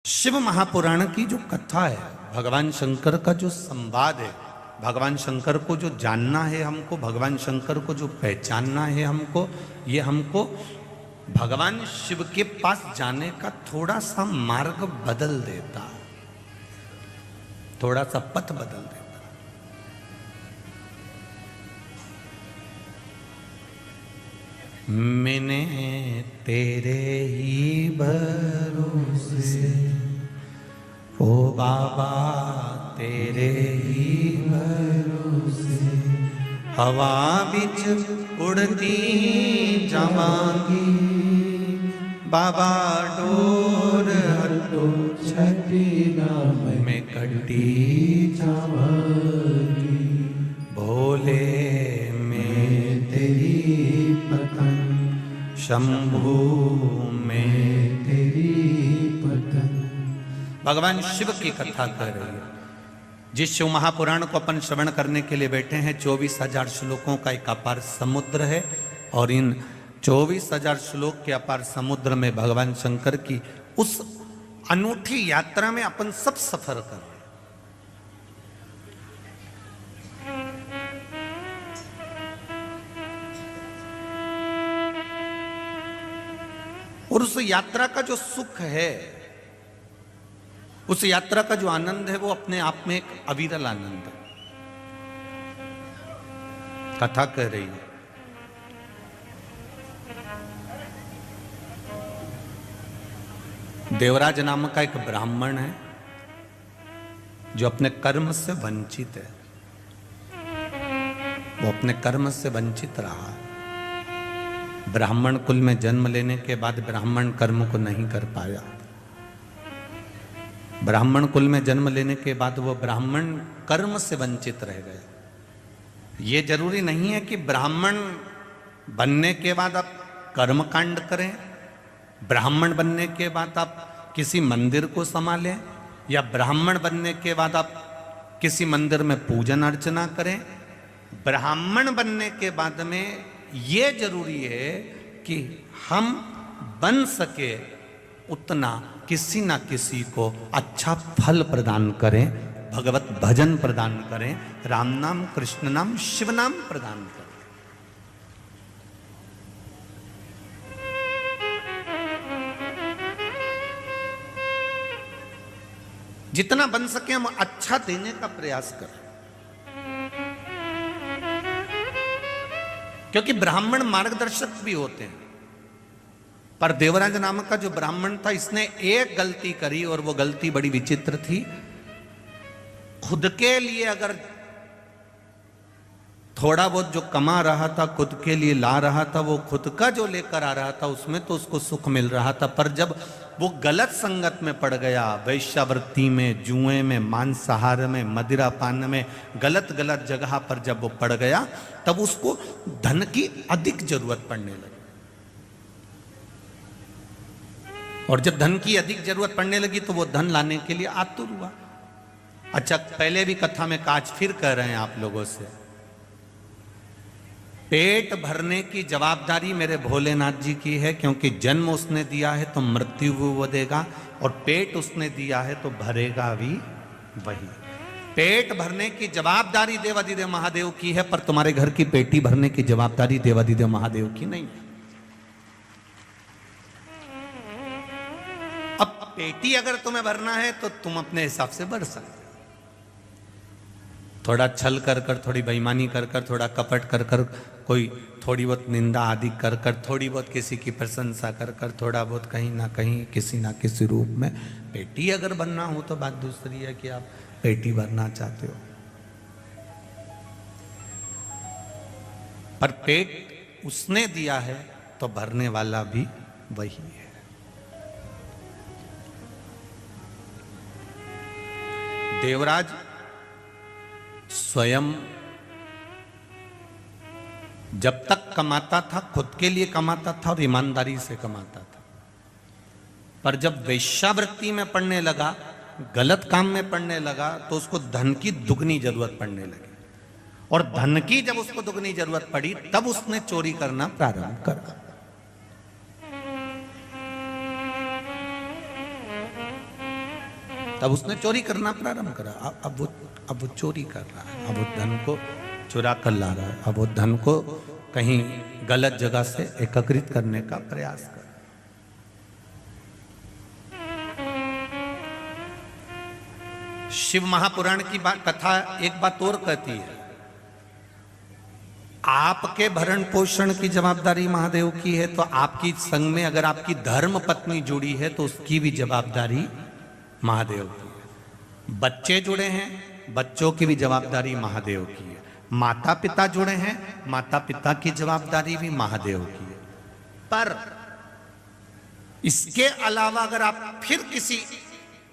शिव महापुराण की जो कथा है, भगवान शंकर का जो संवाद है, भगवान शंकर को जो जानना है हमको, भगवान शंकर को जो पहचानना है हमको, ये हमको भगवान शिव के पास जाने का थोड़ा सा मार्ग बदल देता, थोड़ा सा पथ बदल देता। मैंने तेरे ही भरोसे, ओ बाबा तेरे ही भरोसे, हवा बिच उड़ती जावांगी, बाबा डोर हटो छठी नाम में कटी जावांगी, भोले में तेरी पतन, शंभू में तेरी पतन। भगवान शिव की कथा कर रही है। जिस शिव महापुराण को अपन श्रवण करने के लिए बैठे हैं, 24,000 श्लोकों का एक अपार समुद्र है, और इन 24,000 श्लोक के अपार समुद्र में भगवान शंकर की उस अनूठी यात्रा में अपन सब सफर कर रहे हैं। और उस यात्रा का जो सुख है, उस यात्रा का जो आनंद है, वो अपने आप में एक अविरल आनंद है। कथा कह रही है, देवराज नाम का एक ब्राह्मण है जो अपने कर्म से वंचित है। वो अपने कर्म से वंचित रहा। ब्राह्मण कुल में जन्म लेने के बाद ब्राह्मण कर्म को नहीं कर पाया। ब्राह्मण कुल में जन्म लेने के बाद वो ब्राह्मण कर्म से वंचित रह गए। ये जरूरी नहीं है कि ब्राह्मण बनने के बाद आप कर्म कांड करें, ब्राह्मण बनने के बाद आप किसी मंदिर को संभालें, या ब्राह्मण बनने के बाद आप किसी मंदिर में पूजन अर्चना करें। ब्राह्मण बनने के बाद में ये जरूरी है कि हम बन सके उतना किसी ना किसी को अच्छा फल प्रदान करें, भगवत भजन प्रदान करें, राम नाम, कृष्ण नाम, शिव नाम प्रदान करें। जितना बन सके हम अच्छा देने का प्रयास करें, क्योंकि ब्राह्मण मार्गदर्शक भी होते हैं। पर देवराज नाम का जो ब्राह्मण था, इसने एक गलती करी, और वो गलती बड़ी विचित्र थी। खुद के लिए अगर थोड़ा बहुत जो कमा रहा था, खुद के लिए ला रहा था, वो खुद का जो लेकर आ रहा था, उसमें तो उसको सुख मिल रहा था। पर जब वो गलत संगत में पड़ गया, वैश्यावृत्ति में, जुए में, मांसाहार में, मदिरा पान में, गलत गलत जगह पर जब वो पड़ गया, तब उसको धन की अधिक जरूरत पड़ने लगी। और जब धन की अधिक जरूरत पड़ने लगी तो वो धन लाने के लिए आतुर हुआ। अच्छा, पहले भी कथा में काज फिर कह रहे हैं आप लोगों से, पेट भरने की जवाबदारी मेरे भोलेनाथ जी की है, क्योंकि जन्म उसने दिया है तो मृत्यु भी वो देगा, और पेट उसने दिया है तो भरेगा भी वही। पेट भरने की जवाबदारी देवाधिदेव महादेव की है, पर तुम्हारे घर की पेटी भरने की जवाबदारी देवाधिदेव महादेव की नहीं। अब पेटी अगर तुम्हें भरना है तो तुम अपने हिसाब से भर सकते हो। थोड़ा छल कर कर, थोड़ी बेईमानी कर कर, थोड़ा कपट कर कर, कोई थोड़ी बहुत निंदा आदि कर कर, थोड़ी बहुत किसी की प्रशंसा कर कर, थोड़ा बहुत कहीं ना कहीं किसी ना किसी रूप में पेटी अगर बनना हो तो बात दूसरी है कि आप पेटी भरना चाहते हो। पर पेट उसने दिया है तो भरने वाला भी वही है। देवराज स्वयं जब तक कमाता था, खुद के लिए कमाता था और ईमानदारी से कमाता था। पर जब वेश्यावृत्ति में पड़ने लगा, गलत काम में पड़ने लगा, तो उसको धन की दुगनी जरूरत पड़ने लगी। और धन की जब उसको दुगनी जरूरत पड़ी, तब उसने चोरी करना प्रारंभ करा। तब उसने चोरी करना प्रारंभ करा। अब वो चोरी कर रहा है, अब वो धन को चुरा कर ला रहा है, अब वो धन को कहीं गलत जगह से एकत्रित करने का प्रयास कर। शिव महापुराण की बात कथा एक बात और कहती है, आपके भरण पोषण की जवाबदारी महादेव की है, तो आपकी संग में अगर आपकी धर्म पत्नी जुड़ी है तो उसकी भी जवाबदारी महादेव की है। बच्चे जुड़े हैं, बच्चों की भी जवाबदारी महादेव की है। माता पिता जुड़े हैं, माता पिता की जवाबदारी भी महादेव की है। पर इसके अलावा अगर आप फिर किसी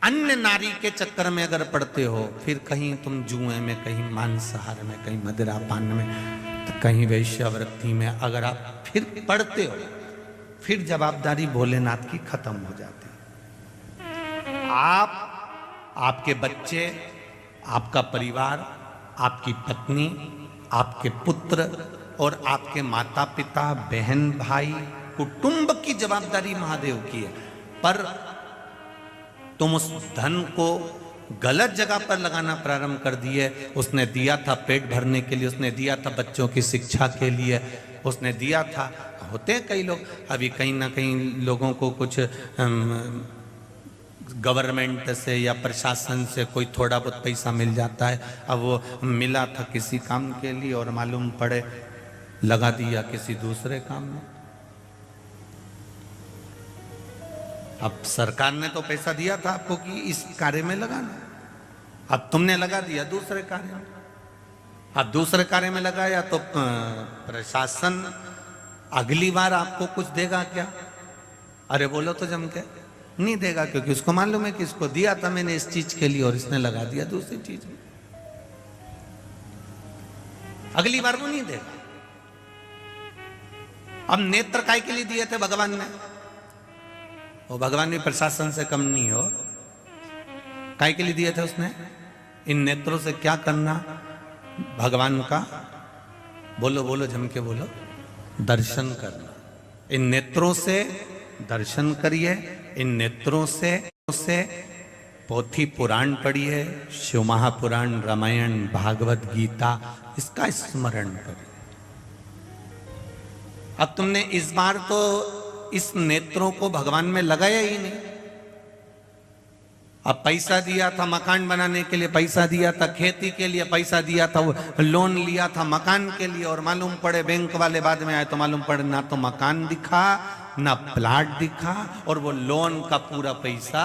अन्य नारी के चक्कर में अगर पड़ते हो, फिर कहीं तुम जुए में, कहीं मांसाहार में, कहीं मदिरा पान में, तो कहीं वैश्यावृत्ति में अगर आप फिर पड़ते हो, फिर जवाबदारी भोलेनाथ की खत्म हो जाती है। आपके बच्चे, आपका परिवार, आपकी पत्नी, आपके पुत्र और आपके माता पिता, बहन भाई, कुटुंब की जवाबदारी महादेव की है। पर तुम उस धन को गलत जगह पर लगाना प्रारंभ कर दिए। उसने दिया था पेट भरने के लिए, उसने दिया था बच्चों की शिक्षा के लिए, उसने दिया था। होते हैं कई लोग, अभी कहीं ना कहीं लोगों को कुछ गवर्नमेंट से या प्रशासन से कोई थोड़ा बहुत पैसा मिल जाता है। अब वो मिला था किसी काम के लिए और मालूम पड़े लगा दिया किसी दूसरे काम में। अब सरकार ने तो पैसा दिया था आपको कि इस कार्य में लगाना, अब तुमने लगा दिया दूसरे कार्य में। अब दूसरे कार्य में लगाया तो प्रशासन अगली बार आपको कुछ देगा क्या? अरे बोलो तो जम के नहीं देगा, क्योंकि उसको मालूम है कि इसको दिया था मैंने इस चीज के लिए और इसने लगा दिया दूसरी चीज में। अगली बार वो नहीं देगा। अब नेत्र काय के लिए दिए थे भगवान ने? वो भगवान भी प्रशासन से कम नहीं हो। काय के लिए दिए थे उसने? इन नेत्रों से क्या करना भगवान का? बोलो बोलो जम के बोलो, दर्शन करना। इन नेत्रों से दर्शन करिए, इन नेत्रों से पोथी पुराण पढ़िए, शिव महापुराण, रामायण, भागवत गीता, इसका स्मरण करिए। अब तुमने इस बार तो इस नेत्रों को भगवान में लगाया ही नहीं। अब पैसा दिया था मकान बनाने के लिए, पैसा दिया था खेती के लिए, पैसा दिया था, वो लोन लिया था मकान के लिए, और मालूम पड़े बैंक वाले बाद में आए तो मालूम पड़े ना तो मकान दिखा ना प्लाट दिखा, और वो लोन का पूरा पैसा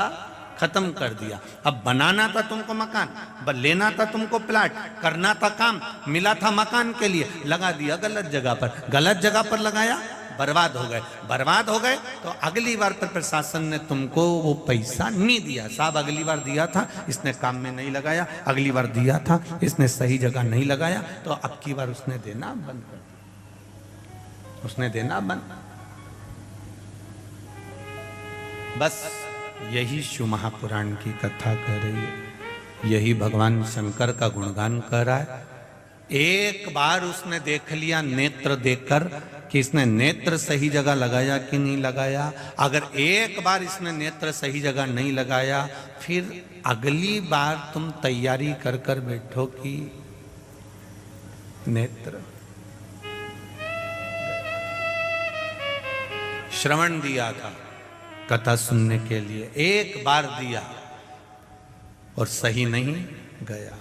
खत्म कर दिया। अब बनाना था तुमको मकान, लेना था तुमको प्लाट, करना था काम, मिला था मकान के लिए, लगा दिया गलत जगह पर। गलत जगह पर लगाया, बर्बाद हो गए। बर्बाद हो गए तो अगली बार पर प्रशासन ने तुमको वो पैसा नहीं दिया। साहब अगली बार दिया था, इसने काम में नहीं लगाया, अगली बार दिया था, इसने सही जगह नहीं लगाया, तो अब की बार उसने देना बंद कर दिया, उसने देना बंद। बस यही शिव महापुराण की कथा कह रही है, यही भगवान शंकर का गुणगान कर रहा है। एक बार उसने देख लिया नेत्र देखकर कि इसने नेत्र सही जगह लगाया कि नहीं लगाया। अगर एक बार इसने नेत्र सही जगह नहीं लगाया, फिर अगली बार तुम तैयारी कर कर बैठो कि नेत्र। श्रवण दिया था कथा सुनने के लिए, एक बार दिया और सही नहीं गया।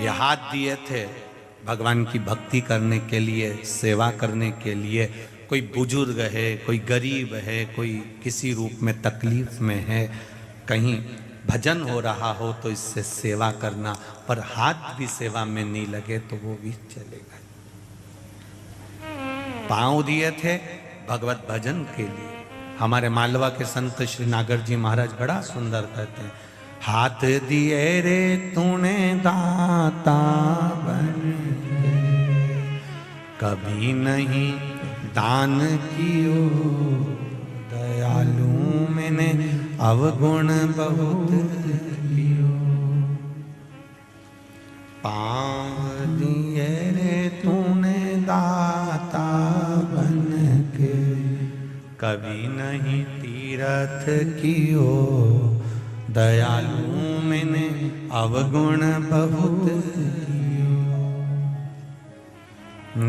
ये हाथ दिए थे भगवान की भक्ति करने के लिए, सेवा करने के लिए। कोई बुजुर्ग है, कोई गरीब है, कोई किसी रूप में तकलीफ में है, कहीं भजन हो रहा हो तो इससे सेवा करना, पर हाथ भी सेवा में नहीं लगे तो वो भी चलेगा। पांव दिए थे भगवत भजन के लिए। हमारे मालवा के संत श्री नागर जी महाराज बड़ा सुंदर कहते हैं, हाथ दिए रे तूने दाता बन के, कभी नहीं दान कियो, दयालु मैंने अवगुण बहुत कियो। पाँव दिए रे तूने दाता बन के, कभी नहीं तीरथ कियो, दयालु अवगुण बहुत,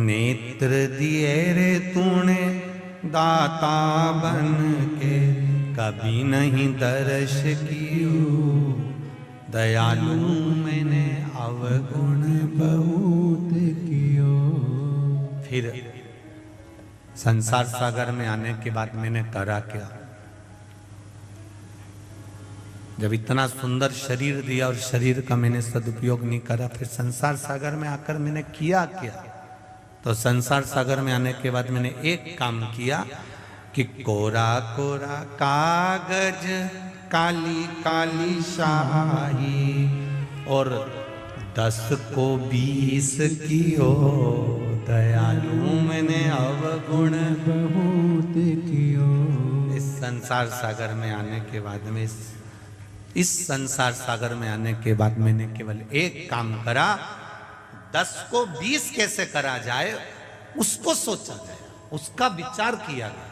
नेत्र दिए रे तूने दाता बन के, कभी नहीं दर्श कियो दयालु मैंने अवगुण बहुत कियो। फिर संसार सागर में आने के बाद मैंने करा क्या? जब इतना सुंदर शरीर दिया और शरीर का मैंने सदुपयोग नहीं करा, फिर संसार सागर में आकर मैंने किया क्या? तो संसार सागर में आने के बाद मैंने एक काम किया कि कोरा कोरा कागज काली काली शाही और 10 को 20 कियो दयालु मैंने अवगुण बहुत कियो। इस संसार सागर में आने के बाद में इस संसार सागर में आने के बाद मैंने केवल एक काम करा, 10 को 20 कैसे करा जाए उसको सोचा जाए, उसका विचार किया गया।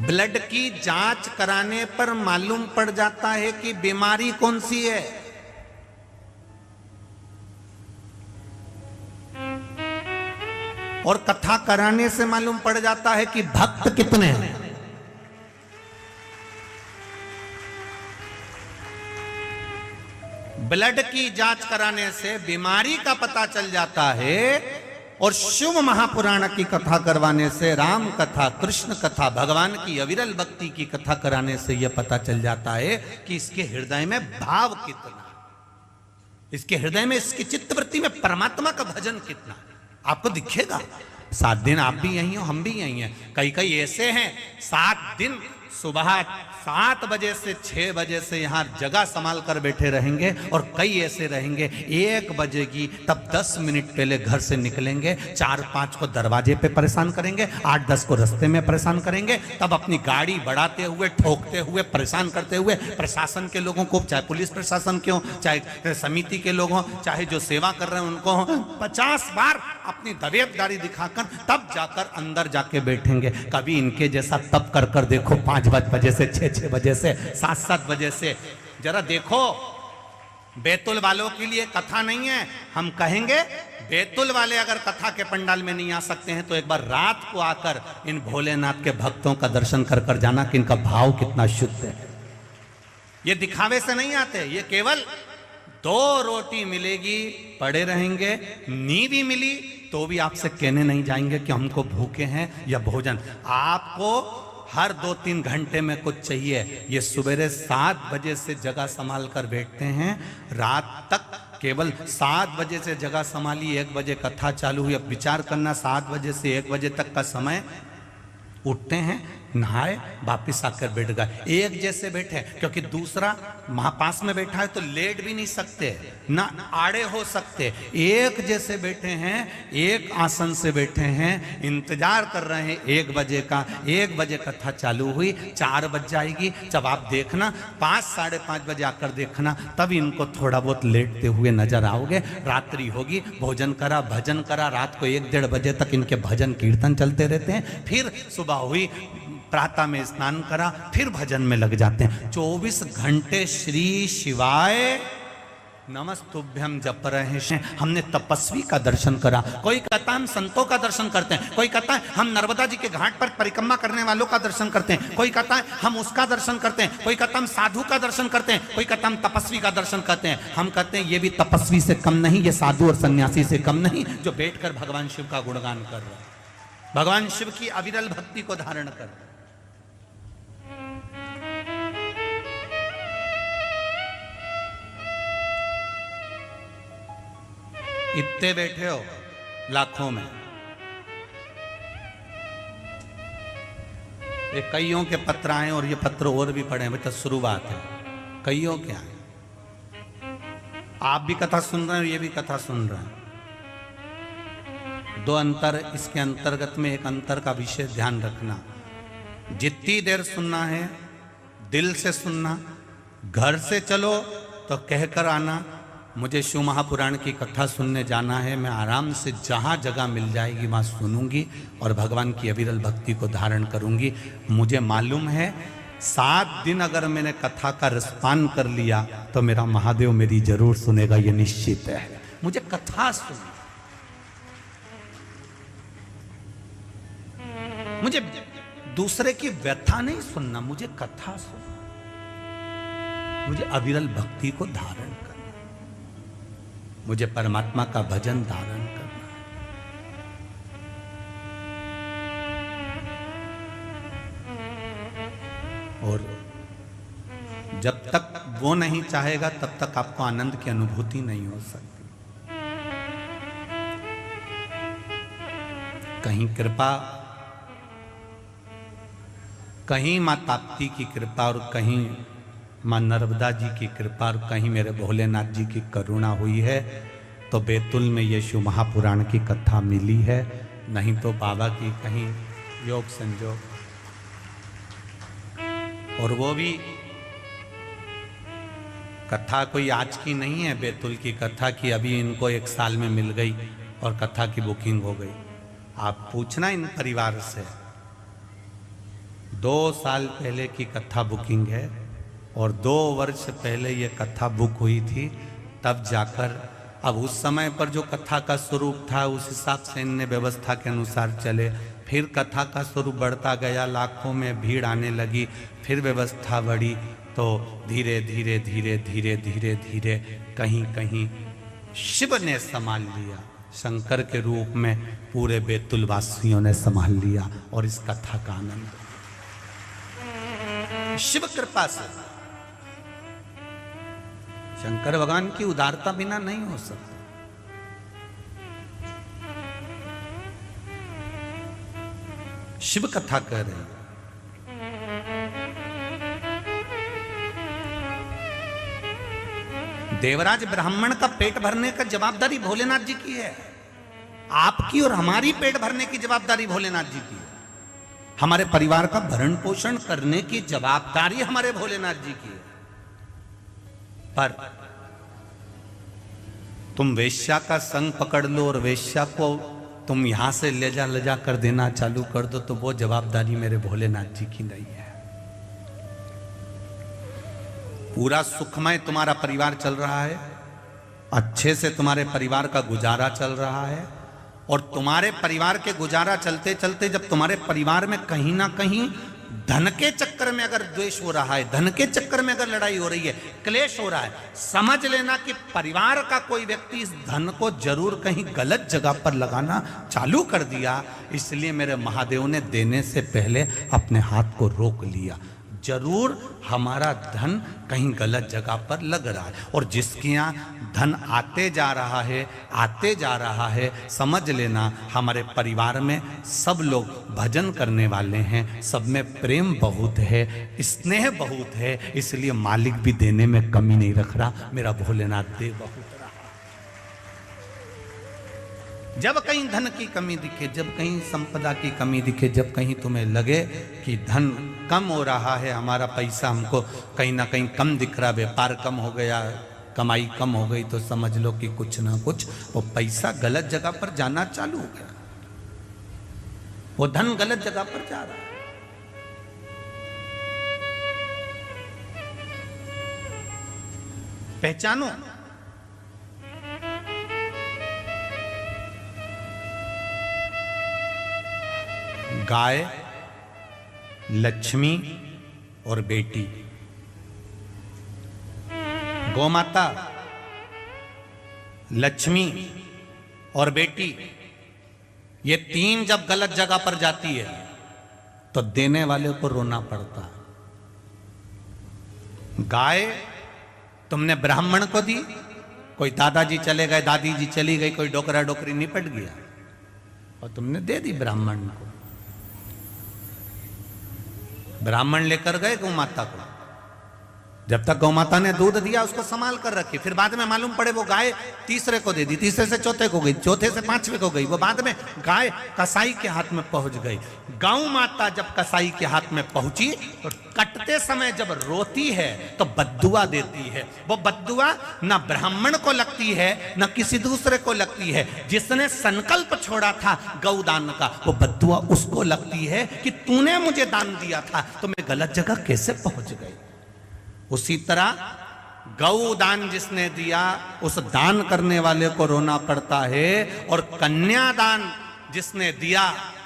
ब्लड की जांच कराने पर मालूम पड़ जाता है कि बीमारी कौन सी है। और कथा कराने से मालूम पड़ जाता है कि भक्त कितने हैं। ब्लड की जांच कराने से बीमारी का पता चल जाता है और शुभ महापुराण की कथा करवाने से, राम कथा, कृष्ण कथा, भगवान की अविरल भक्ति की कथा कराने से यह पता चल जाता है कि इसके हृदय में भाव कितना, इसके हृदय में, इसकी चित्तवृत्ति में परमात्मा का भजन कितना। आपको दिखेगा। 7 दिन आप भी यही हो, हम भी यही हैं। कई कई ऐसे हैं 7 दिन सुबह 7 बजे से 6 बजे से यहाँ जगह संभाल कर बैठे रहेंगे, और कई ऐसे रहेंगे 1 बजेगी तब 10 मिनट पहले घर से निकलेंगे, 4-5 को दरवाजे पे परेशान करेंगे, 8-10 को रास्ते में परेशान करेंगे, तब अपनी गाड़ी बढ़ाते हुए, ठोकते हुए, परेशान करते हुए प्रशासन के लोगों को, चाहे पुलिस प्रशासन के हो, चाहे समिति के लोग हों, चाहे जो सेवा कर रहे हैं उनको हो, 50 बार अपनी दबेदारी दिखाकर तब जाकर अंदर जाके बैठेंगे। कभी इनके जैसा तब कर कर देखो, 5 बजे से 6 बजे से 7 बजे से। जरा देखो, बैतुल वालों के लिए कथा नहीं है। हम कहेंगे बैतुल वाले अगर कथा के पंडाल में नहीं आ सकते हैं तो एक बार रात को आकर इन भोलेनाथ के भक्तों का दर्शन कर कर जाना कि इनका भाव कितना शुद्ध है। ये दिखावे से नहीं आते, ये केवल 2 रोटी मिलेगी, पड़े रहेंगे, नींद भी मिली तो भी आपसे कहने नहीं जाएंगे कि हमको भूखे हैं या भोजन। आपको हर 2-3 घंटे में कुछ चाहिए। ये सवेरे 7 बजे से जगह संभाल कर बैठते हैं, रात तक केवल 7 बजे से जगह संभाली, 1 बजे कथा चालू हुई। अब विचार करना, 7 बजे से 1 बजे तक का समय, उठते हैं, नहाए, वापिस आकर बैठ गए। एक जैसे बैठे, क्योंकि दूसरा महापास में बैठा है तो लेट भी नहीं सकते, ना आड़े हो सकते। एक जैसे बैठे हैं, एक आसन से बैठे हैं, इंतजार कर रहे हैं 1 बजे का। 1 बजे कथा चालू हुई, 4 बज जाएगी। जब आप देखना 5-5:30 बजे आकर देखना, तब इनको थोड़ा बहुत लेटते हुए नजर आओगे। रात्रि होगी, भोजन करा, भजन करा, रात को 1-1:30 बजे तक इनके भजन कीर्तन चलते रहते हैं। फिर सुबह हुई, प्रातः में स्नान करा, फिर भजन में लग जाते हैं। 24 घंटे श्री शिवाय नमस्तुभ्यम जप रहे हैं। हमने तपस्वी का दर्शन करा। कोई कहता है हम संतों का दर्शन करते हैं, कोई कहता है हम नर्मदा जी के घाट पर परिक्रमा करने वालों का दर्शन करते हैं, कोई कहता है हम उसका दर्शन करते हैं, कोई कहता है हम साधु का दर्शन करते हैं, कोई कहता है हम तपस्वी का दर्शन करते हैं। हम कहते हैं ये भी तपस्वी से कम नहीं, ये साधु और सन्यासी से कम नहीं, जो बैठकर भगवान शिव का गुणगान कर रहा है, भगवान शिव की अविरल भक्ति को धारण कर रहा है। इतने बैठे हो लाखों में, ये कईयों के पत्र आए और ये पत्र और भी पढ़े, बेटा शुरुआत है, कईयों के आए। आप भी कथा सुन रहे हैं और ये भी कथा सुन रहे हैं। 2 अंतर इसके अंतर्गत में, एक अंतर का विशेष ध्यान रखना। जितनी देर सुनना है, दिल से सुनना, घर से चलो तो कहकर आना मुझे शिव महापुराण की कथा सुनने जाना है, मैं आराम से जहाँ जगह मिल जाएगी वहाँ सुनूंगी और भगवान की अविरल भक्ति को धारण करूंगी। मुझे मालूम है 7 दिन अगर मैंने कथा का रसपान कर लिया तो मेरा महादेव मेरी जरूर सुनेगा, ये निश्चित है। मुझे कथा सुननी, मुझे दूसरे की व्यथा नहीं सुनना, मुझे कथा सुनना, मुझे अविरल भक्ति को धारण करना, मुझे परमात्मा का भजन धारण करना। और जब तक वो नहीं चाहेगा तब तक आपको आनंद की अनुभूति नहीं हो सकती। कहीं कृपा, कहीं माँ ताप्ती की कृपा और कहीं माँ नर्मदा जी की कृपा और कहीं मेरे भोलेनाथ जी की करुणा हुई है तो बैतुल में ये शिव महापुराण की कथा मिली है, नहीं तो बाबा की कहीं योग संजोग। और वो भी कथा कोई आज की नहीं है, बैतुल की कथा की अभी इनको 1 साल में मिल गई और कथा की बुकिंग हो गई। आप पूछना इन परिवार से, 2 साल पहले की कथा बुकिंग है और 2 वर्ष पहले ये कथा बुक हुई थी, तब जाकर अब उस समय पर जो कथा का स्वरूप था उस हिसाब से इनने व्यवस्था के अनुसार चले। फिर कथा का स्वरूप बढ़ता गया, लाखों में भीड़ आने लगी, फिर व्यवस्था बढ़ी, तो धीरे धीरे धीरे धीरे धीरे धीरे कहीं कहीं शिव ने संभाल लिया, शंकर के रूप में पूरे बैतुल वासियों ने संभाल लिया और इस कथा का आनंद शिव कृपा से। शंकर भगवान की उदारता बिना नहीं हो सकता। शिव कथा कह रहे हैं। देवराज ब्राह्मण का पेट भरने का जवाबदारी भोलेनाथ जी की है, आपकी और हमारी पेट भरने की जवाबदारी भोलेनाथ जी की है। हमारे परिवार का भरण पोषण करने की जवाबदारी हमारे भोलेनाथ जी की है। पर तुम वेश्या का संग पकड़ लो और वेश्या को तुम यहां से ले जा कर देना चालू कर दो तो वो जवाबदारी मेरे भोलेनाथ जी की नहीं है। पूरा सुखमय तुम्हारा परिवार चल रहा है, अच्छे से तुम्हारे परिवार का गुजारा चल रहा है, और तुम्हारे परिवार के गुजारा चलते चलते जब तुम्हारे परिवार में कहीं ना कहीं धन के चक्कर में अगर द्वेष हो रहा है, धन के चक्कर में अगर लड़ाई हो रही है, क्लेश हो रहा है, समझ लेना कि परिवार का कोई व्यक्ति इस धन को जरूर कहीं गलत जगह पर लगाना चालू कर दिया। इसलिए मेरे महादेव ने देने से पहले अपने हाथ को रोक लिया। जरूर हमारा धन कहीं गलत जगह पर लग रहा है, और जिसके यहाँ धन आते जा रहा है, समझ लेना हमारे परिवार में सब लोग भजन करने वाले हैं, सब में प्रेम बहुत है, स्नेह बहुत है, इसलिए मालिक भी देने में कमी नहीं रख रहा। मेरा भोलेनाथ दे बहुत रहा। जब कहीं धन की कमी दिखे, जब कहीं संपदा की कमी दिखे, जब कहीं तुम्हें लगे कि धन कम हो रहा है, हमारा पैसा हमको कहीं ना कहीं कम दिख रहा, व्यापार कम हो गया, कमाई कम हो गई, तो समझ लो कि कुछ ना कुछ वो पैसा गलत जगह पर जाना चालू हो गया, वो धन गलत जगह पर जा रहा है। पहचानो, गाय, लक्ष्मी और बेटी, गौमाता, लक्ष्मी और बेटी, ये 3 जब गलत जगह पर जाती है तो देने वाले को रोना पड़ता है। गाय तुमने ब्राह्मण को दी, कोई दादाजी चले गए, दादी जी चली गई, कोई डोकरा डोकरी निपट गया और तुमने दे दी ब्राह्मण को। ब्राह्मण लेकर गए गौ माता को, जब तक गौ माता ने दूध दिया उसको संभाल कर रखी, फिर बाद में मालूम पड़े वो गाय तीसरे को दे दी, तीसरे से चौथे को गई, चौथे से पांचवे को गई, वो बाद में गाय कसाई के हाथ में पहुंच गई। गौ माता जब कसाई के हाथ में पहुंची तो कटते समय जब रोती है तो बद्दुआ देती है। वो बद्दुआ न ब्राह्मण को लगती है न किसी दूसरे को लगती है। जिसने संकल्प छोड़ा था गौदान का वो बद्दुआ उसको लगती है कि तूने मुझे दान दिया था तो मैं गलत जगह कैसे पहुंच गई। उसी तरह गौदान जिसने दिया उस दान करने वाले को रोना पड़ता है, और कन्यादान जिसने दिया,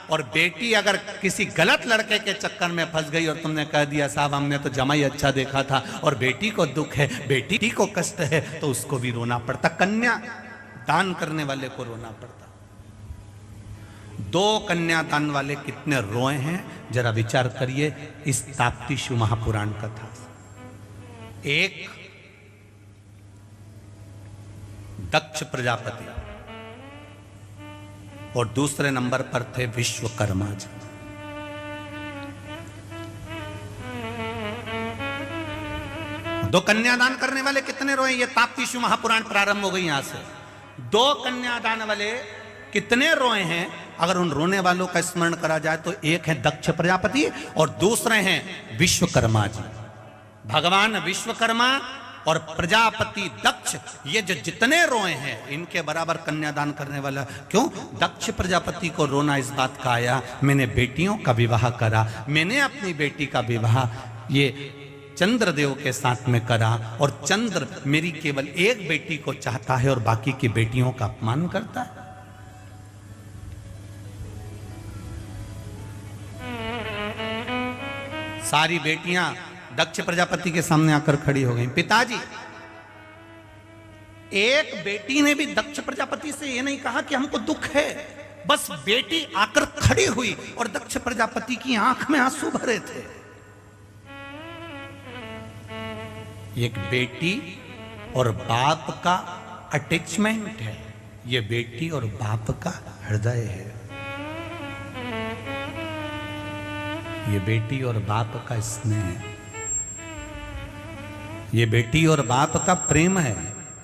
और बेटी अगर किसी गलत लड़के के चक्कर में फंस गई और तुमने कह दिया साहब हमने तो जमाई अच्छा देखा था और बेटी को दुख है, बेटी को कष्ट है, तो उसको भी रोना पड़ता। कन्या दान करने वाले को रोना पड़ता। 2 कन्यादान वाले कितने रोए हैं जरा विचार करिए इस ताप्ती शिव महापुराण कथा। एक दक्ष प्रजापति और दूसरे नंबर पर थे विश्वकर्मा जी। दो कन्यादान करने वाले कितने रोए, ये ताप्ती शिव महापुराण प्रारंभ हो गई यहां से। 2 कन्यादान वाले कितने रोए हैं अगर उन रोने वालों का स्मरण करा जाए तो एक है दक्ष प्रजापति और दूसरे हैं विश्वकर्मा जी। भगवान विश्वकर्मा और प्रजापति दक्ष, ये जो जितने रोए हैं इनके बराबर कन्यादान करने वाला क्यों? दक्ष प्रजापति को रोना इस बात का आया मैंने बेटियों का विवाह करा, मैंने अपनी बेटी का विवाह ये चंद्रदेव के साथ में करा, और चंद्र मेरी केवल एक बेटी को चाहता है और बाकी की बेटियों का अपमान करता है। सारी बेटियां दक्ष प्रजापति के सामने आकर खड़ी हो गई। पिताजी, एक बेटी ने भी दक्ष प्रजापति से ये नहीं कहा कि हमको दुख है, बस बेटी आकर खड़ी हुई और दक्ष प्रजापति की आंख में आंसू भरे थे। एक बेटी और बाप का अटैचमेंट है, ये बेटी और बाप का हृदय है, ये बेटी और बाप का स्नेह है, ये बेटी और बाप का प्रेम है,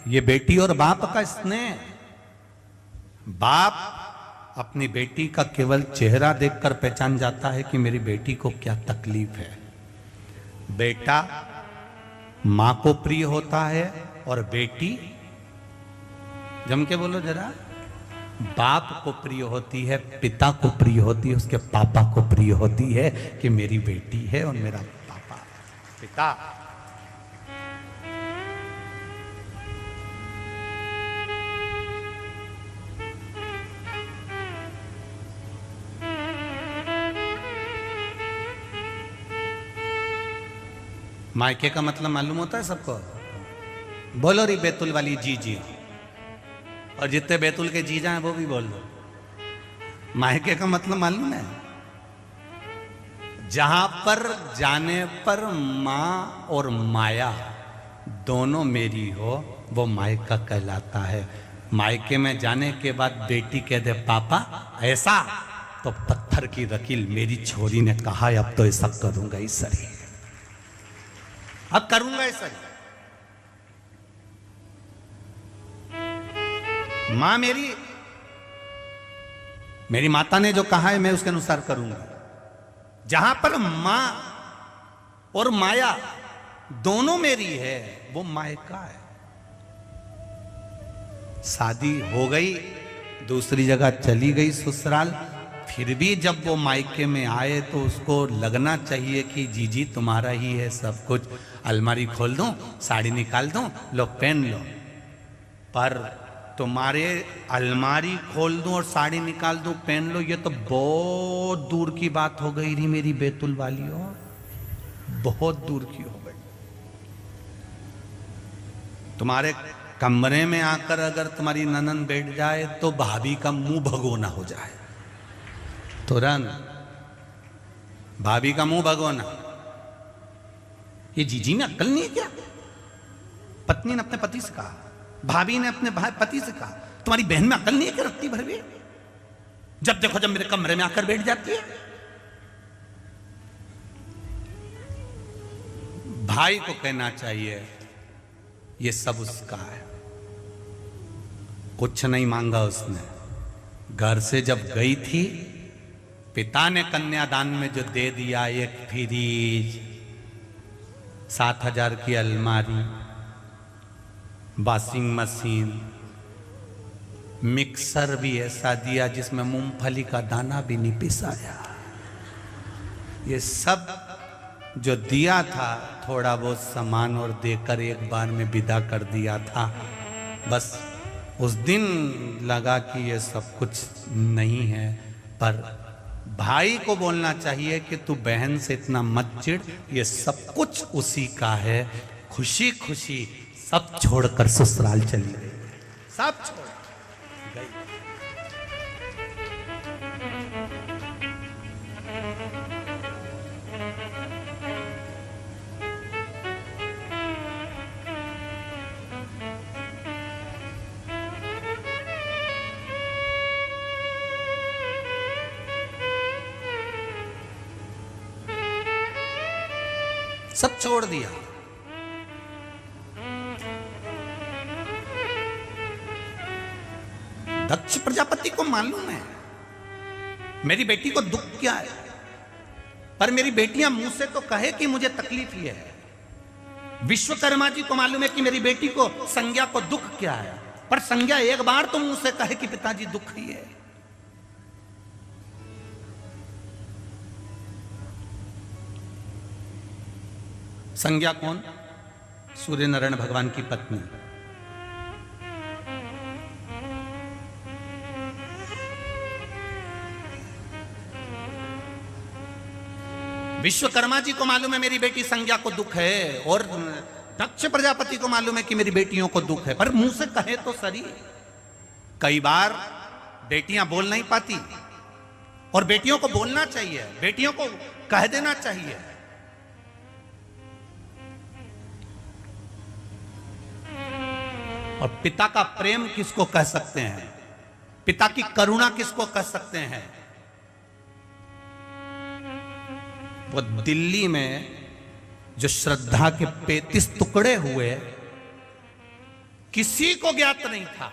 ये बेटी और बाप का स्नेह। बाप अपनी बेटी का केवल चेहरा देखकर पहचान जाता है कि मेरी बेटी को क्या तकलीफ है। बेटा मां को प्रिय होता है और बेटी, जम के बोलो जरा, बाप को प्रिय होती है, पिता को प्रिय होती है, उसके पापा को प्रिय होती है कि मेरी बेटी है और मेरा पापा। पिता मायके का मतलब मालूम होता है सबको? बोलो री बैतुल वाली जीजी, और जितने बैतुल के जीजा हैं वो भी बोल दो। मायके का मतलब मालूम है? जहां पर जाने पर माँ और माया दोनों मेरी हो वो मायका कहलाता है। मायके में जाने के बाद बेटी कह दे पापा ऐसा, तो पत्थर की वकील मेरी छोरी ने कहा अब तो ऐसा करूंगा ही सही, अब करूंगा ऐसा। मां मेरी माता ने जो कहा है मैं उसके अनुसार करूंगा। जहां पर मां और माया दोनों मेरी है वो मायका है। शादी हो गई, दूसरी जगह चली गई ससुराल, फिर भी जब वो मायके में आए तो उसको लगना चाहिए कि जीजी तुम्हारा ही है सब कुछ। अलमारी खोल दूं, साड़ी निकाल दूं, लो पहन लो। पर तुम्हारे अलमारी खोल दूं और साड़ी निकाल दूं पहन लो, ये तो बहुत दूर की बात हो गई रही मेरी बैतुल वालियों, बहुत दूर की हो गई। तुम्हारे कमरे में आकर अगर तुम्हारी ननन बैठ जाए तो भाभी का मुंह भगोना हो जाए, तुरंत भाभी का मुंह भगोना। ये जीजी में अक्ल नहीं है क्या? पत्नी ने अपने पति से कहा, भाभी ने अपने पति से कहा, तुम्हारी बहन में अक्ल नहीं है क्या रत्ती भर भी? जब देखो जब मेरे कमरे में आकर बैठ जाती है। भाई को कहना चाहिए ये सब उसका है। कुछ नहीं मांगा उसने। घर से जब गई थी, पिता ने कन्यादान में जो दे दिया, एक फ्रिज, 7,000 की अलमारी, वॉशिंग मशीन, मिक्सर भी ऐसा दिया जिसमें मूंगफली का दाना भी नहीं पिसाया। ये सब जो दिया था, थोड़ा बहुत सामान और देकर एक बार में विदा कर दिया था। बस उस दिन लगा कि ये सब कुछ नहीं है। पर भाई को बोलना चाहिए कि तू बहन से इतना मत चिढ़, ये सब कुछ उसी का है। खुशी खुशी सब छोड़कर ससुराल चली गई, सब छोड़ गई। सब छोड़ दिया। दक्ष प्रजापति को मालूम है मेरी बेटी को दुख क्या है, पर मेरी बेटियां मुंह से तो कहे कि मुझे तकलीफ ये है। विश्वकर्मा जी को मालूम है कि मेरी बेटी को संज्ञा को दुख क्या है, पर संज्ञा एक बार तो मुंह से कहे कि पिताजी दुख ही है। संज्ञा कौन? सूर्य नारायण भगवान की पत्नी। विश्वकर्मा जी को मालूम है मेरी बेटी संज्ञा को दुख है, और दक्ष प्रजापति को मालूम है कि मेरी बेटियों को दुख है, पर मुंह से कहे तो सही। कई बार बेटियां बोल नहीं पाती, और बेटियों को बोलना चाहिए, बेटियों को कह देना चाहिए। और पिता का प्रेम किसको कह सकते हैं, पिता की करुणा किसको कह सकते हैं? वो दिल्ली में जो श्रद्धा के 35 टुकड़े हुए, किसी को ज्ञात नहीं था,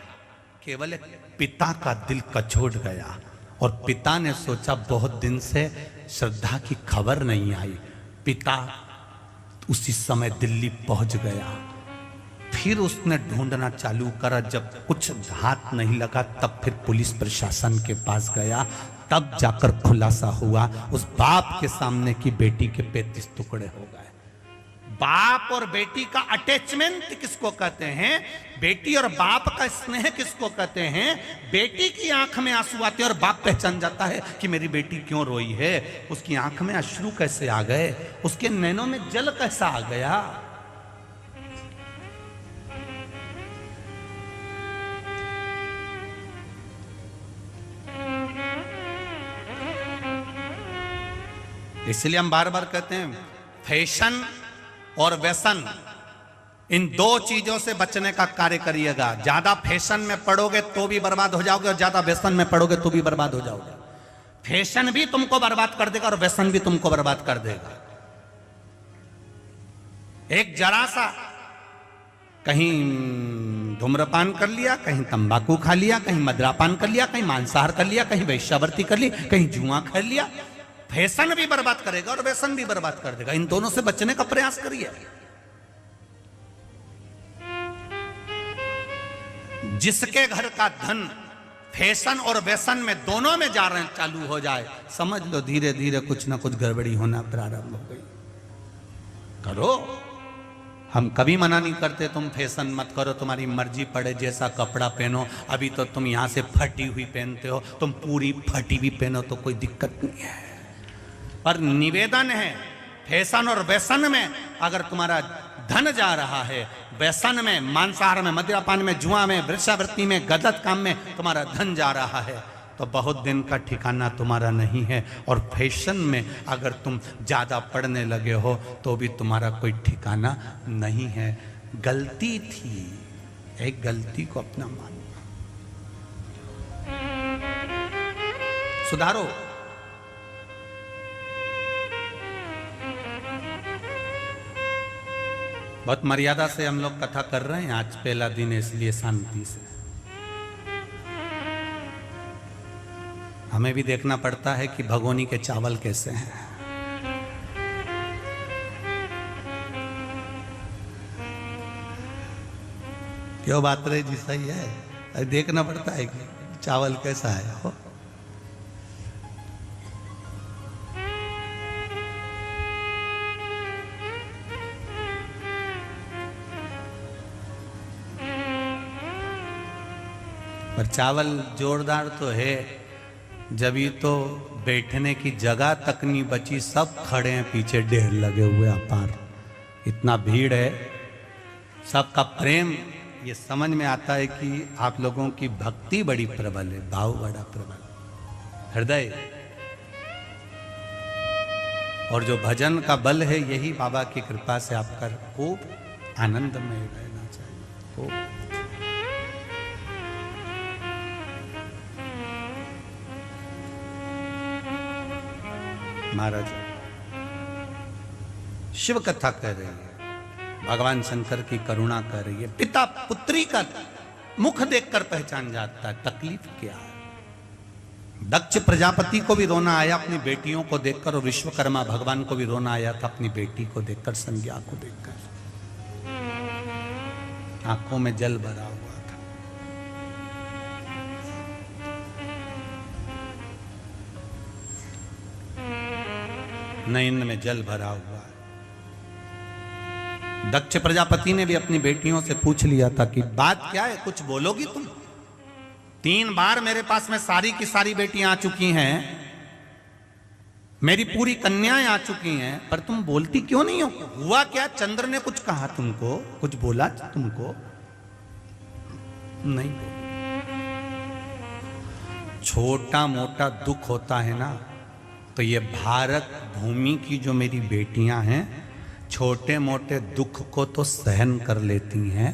केवल एक पिता का दिल कचोट गया। और पिता ने सोचा बहुत दिन से श्रद्धा की खबर नहीं आई। पिता उसी समय दिल्ली पहुंच गया। फिर उसने ढूंढना चालू करा। जब कुछ हाथ नहीं लगा, तब फिर पुलिस प्रशासन के पास गया। तब जाकर खुलासा हुआ उस बाप के सामने कि बेटी के 35 टुकड़े हो गए। बाप और बेटी का अटैचमेंट किसको कहते हैं? बेटी और बाप का स्नेह किसको कहते हैं? बेटी की आंख में आंसू आते हैं और बाप पहचान जाता है कि मेरी बेटी क्यों रोई है। उसकी आंख में अश्रु कैसे आ गए, उसके नैनों में जल कैसा आ गया। इसलिए हम बार बार कहते हैं फैशन और व्यसन, इन दो चीजों से बचने का कार्य करिएगा। ज्यादा फैशन में पड़ोगे तो भी बर्बाद हो जाओगे, और ज्यादा व्यसन में पड़ोगे तो भी बर्बाद हो जाओगे। फैशन भी तुमको बर्बाद कर देगा और व्यसन भी तुमको बर्बाद कर देगा। एक जरा सा कहीं धूम्रपान कर लिया, कहीं तंबाकू खा लिया, कहीं मदिरापान कर लिया, कहीं मांसाहार कर लिया, कहीं वैश्यावृत्ति कर ली, कहीं जुआ खेल लिया, फैशन भी बर्बाद करेगा और व्यसन भी बर्बाद कर देगा। इन दोनों से बचने का प्रयास करिए। जिसके घर का धन फैशन और व्यसन में दोनों में जा रहे हैं, चालू हो जाए, समझ लो धीरे धीरे कुछ ना कुछ गड़बड़ी होना प्रारंभ हो गई। करो, हम कभी मना नहीं करते तुम फैशन मत करो, तुम्हारी मर्जी पड़े जैसा कपड़ा पहनो। अभी तो तुम यहां से फटी हुई पहनते हो, तुम पूरी फटी हुई पहनो तो कोई दिक्कत नहीं है। पर निवेदन है, फैशन और व्यसन में अगर तुम्हारा धन जा रहा है, व्यसन में, मांसाहार में, मदिरापान में, जुआ में, वृक्षावृत्ति में, गलत काम में तुम्हारा धन जा रहा है, तो बहुत दिन का ठिकाना तुम्हारा नहीं है। और फैशन में अगर तुम ज़्यादा पढ़ने लगे हो तो भी तुम्हारा कोई ठिकाना नहीं है। गलती थी, एक गलती को अपना मानो, सुधारो। बहुत मर्यादा से हम लोग कथा कर रहे हैं, आज पहला दिन है इसलिए शांति से। हमें भी देखना पड़ता है कि भगोनी के चावल कैसे हैं। क्यों बात रही जी, सही है, देखना पड़ता है कि चावल कैसा है हो। पर चावल जोरदार तो है, जब ये तो बैठने की जगह तक नहीं बची, सब खड़े हैं पीछे, ढेर लगे हुए अपार, इतना भीड़ है, सबका प्रेम। ये समझ में आता है कि आप लोगों की भक्ति बड़ी प्रबल है, भाव बड़ा प्रबल, हृदय। और जो भजन का बल है, यही बाबा की कृपा से आपका खूब आनंदमय रहना चाहिए। खूब महाराज शिव कथा कह रही है, भगवान शंकर की करुणा कर रही है। पिता पुत्री का मुख देखकर पहचान जाता है तकलीफ क्या है। दक्ष प्रजापति को भी रोना आया अपनी बेटियों को देखकर, और विश्वकर्मा भगवान को भी रोना आया था अपनी बेटी को देखकर, संज्ञा को देखकर, आंखों में जल भरा हुआ था। नयन में जल भरा हुआ। दक्ष प्रजापति ने भी अपनी बेटियों से पूछ लिया था कि बात क्या है, कुछ बोलोगी तुम? 3 बार मेरे पास में सारी की सारी बेटियां आ चुकी हैं, मेरी पूरी कन्याएं आ चुकी हैं, पर तुम बोलती क्यों नहीं हो? हुआ क्या? चंद्र ने कुछ कहा तुमको? कुछ बोला तुमको? नहीं बोला। छोटा मोटा दुख होता है ना, तो ये भारत भूमि की जो मेरी बेटियां हैं, छोटे मोटे दुख को तो सहन कर लेती हैं,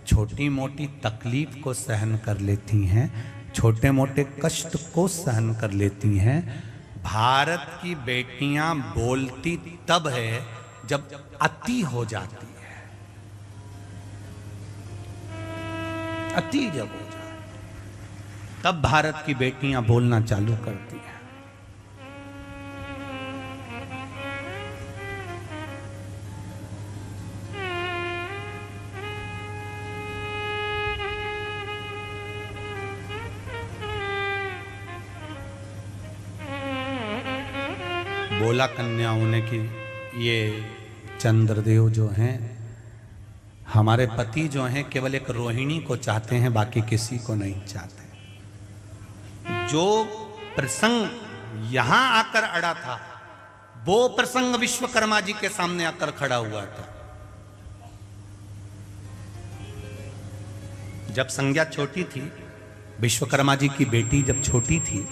छोटी मोटी तकलीफ को सहन कर लेती हैं, छोटे मोटे कष्ट को सहन कर लेती हैं। भारत की बेटियां बोलती तब है जब अति हो जाती है, अति जब हो जाए तब भारत की बेटियां बोलना चालू करती हैं। बोला कन्याओं ने कि ये चंद्रदेव जो हैं, हमारे पति जो हैं, केवल एक रोहिणी को चाहते हैं, बाकी किसी को नहीं चाहते। जो प्रसंग यहां आकर अड़ा था, वो प्रसंग विश्वकर्मा जी के सामने आकर खड़ा हुआ था। जब संज्ञा छोटी थी, विश्वकर्मा जी की बेटी जब छोटी थी,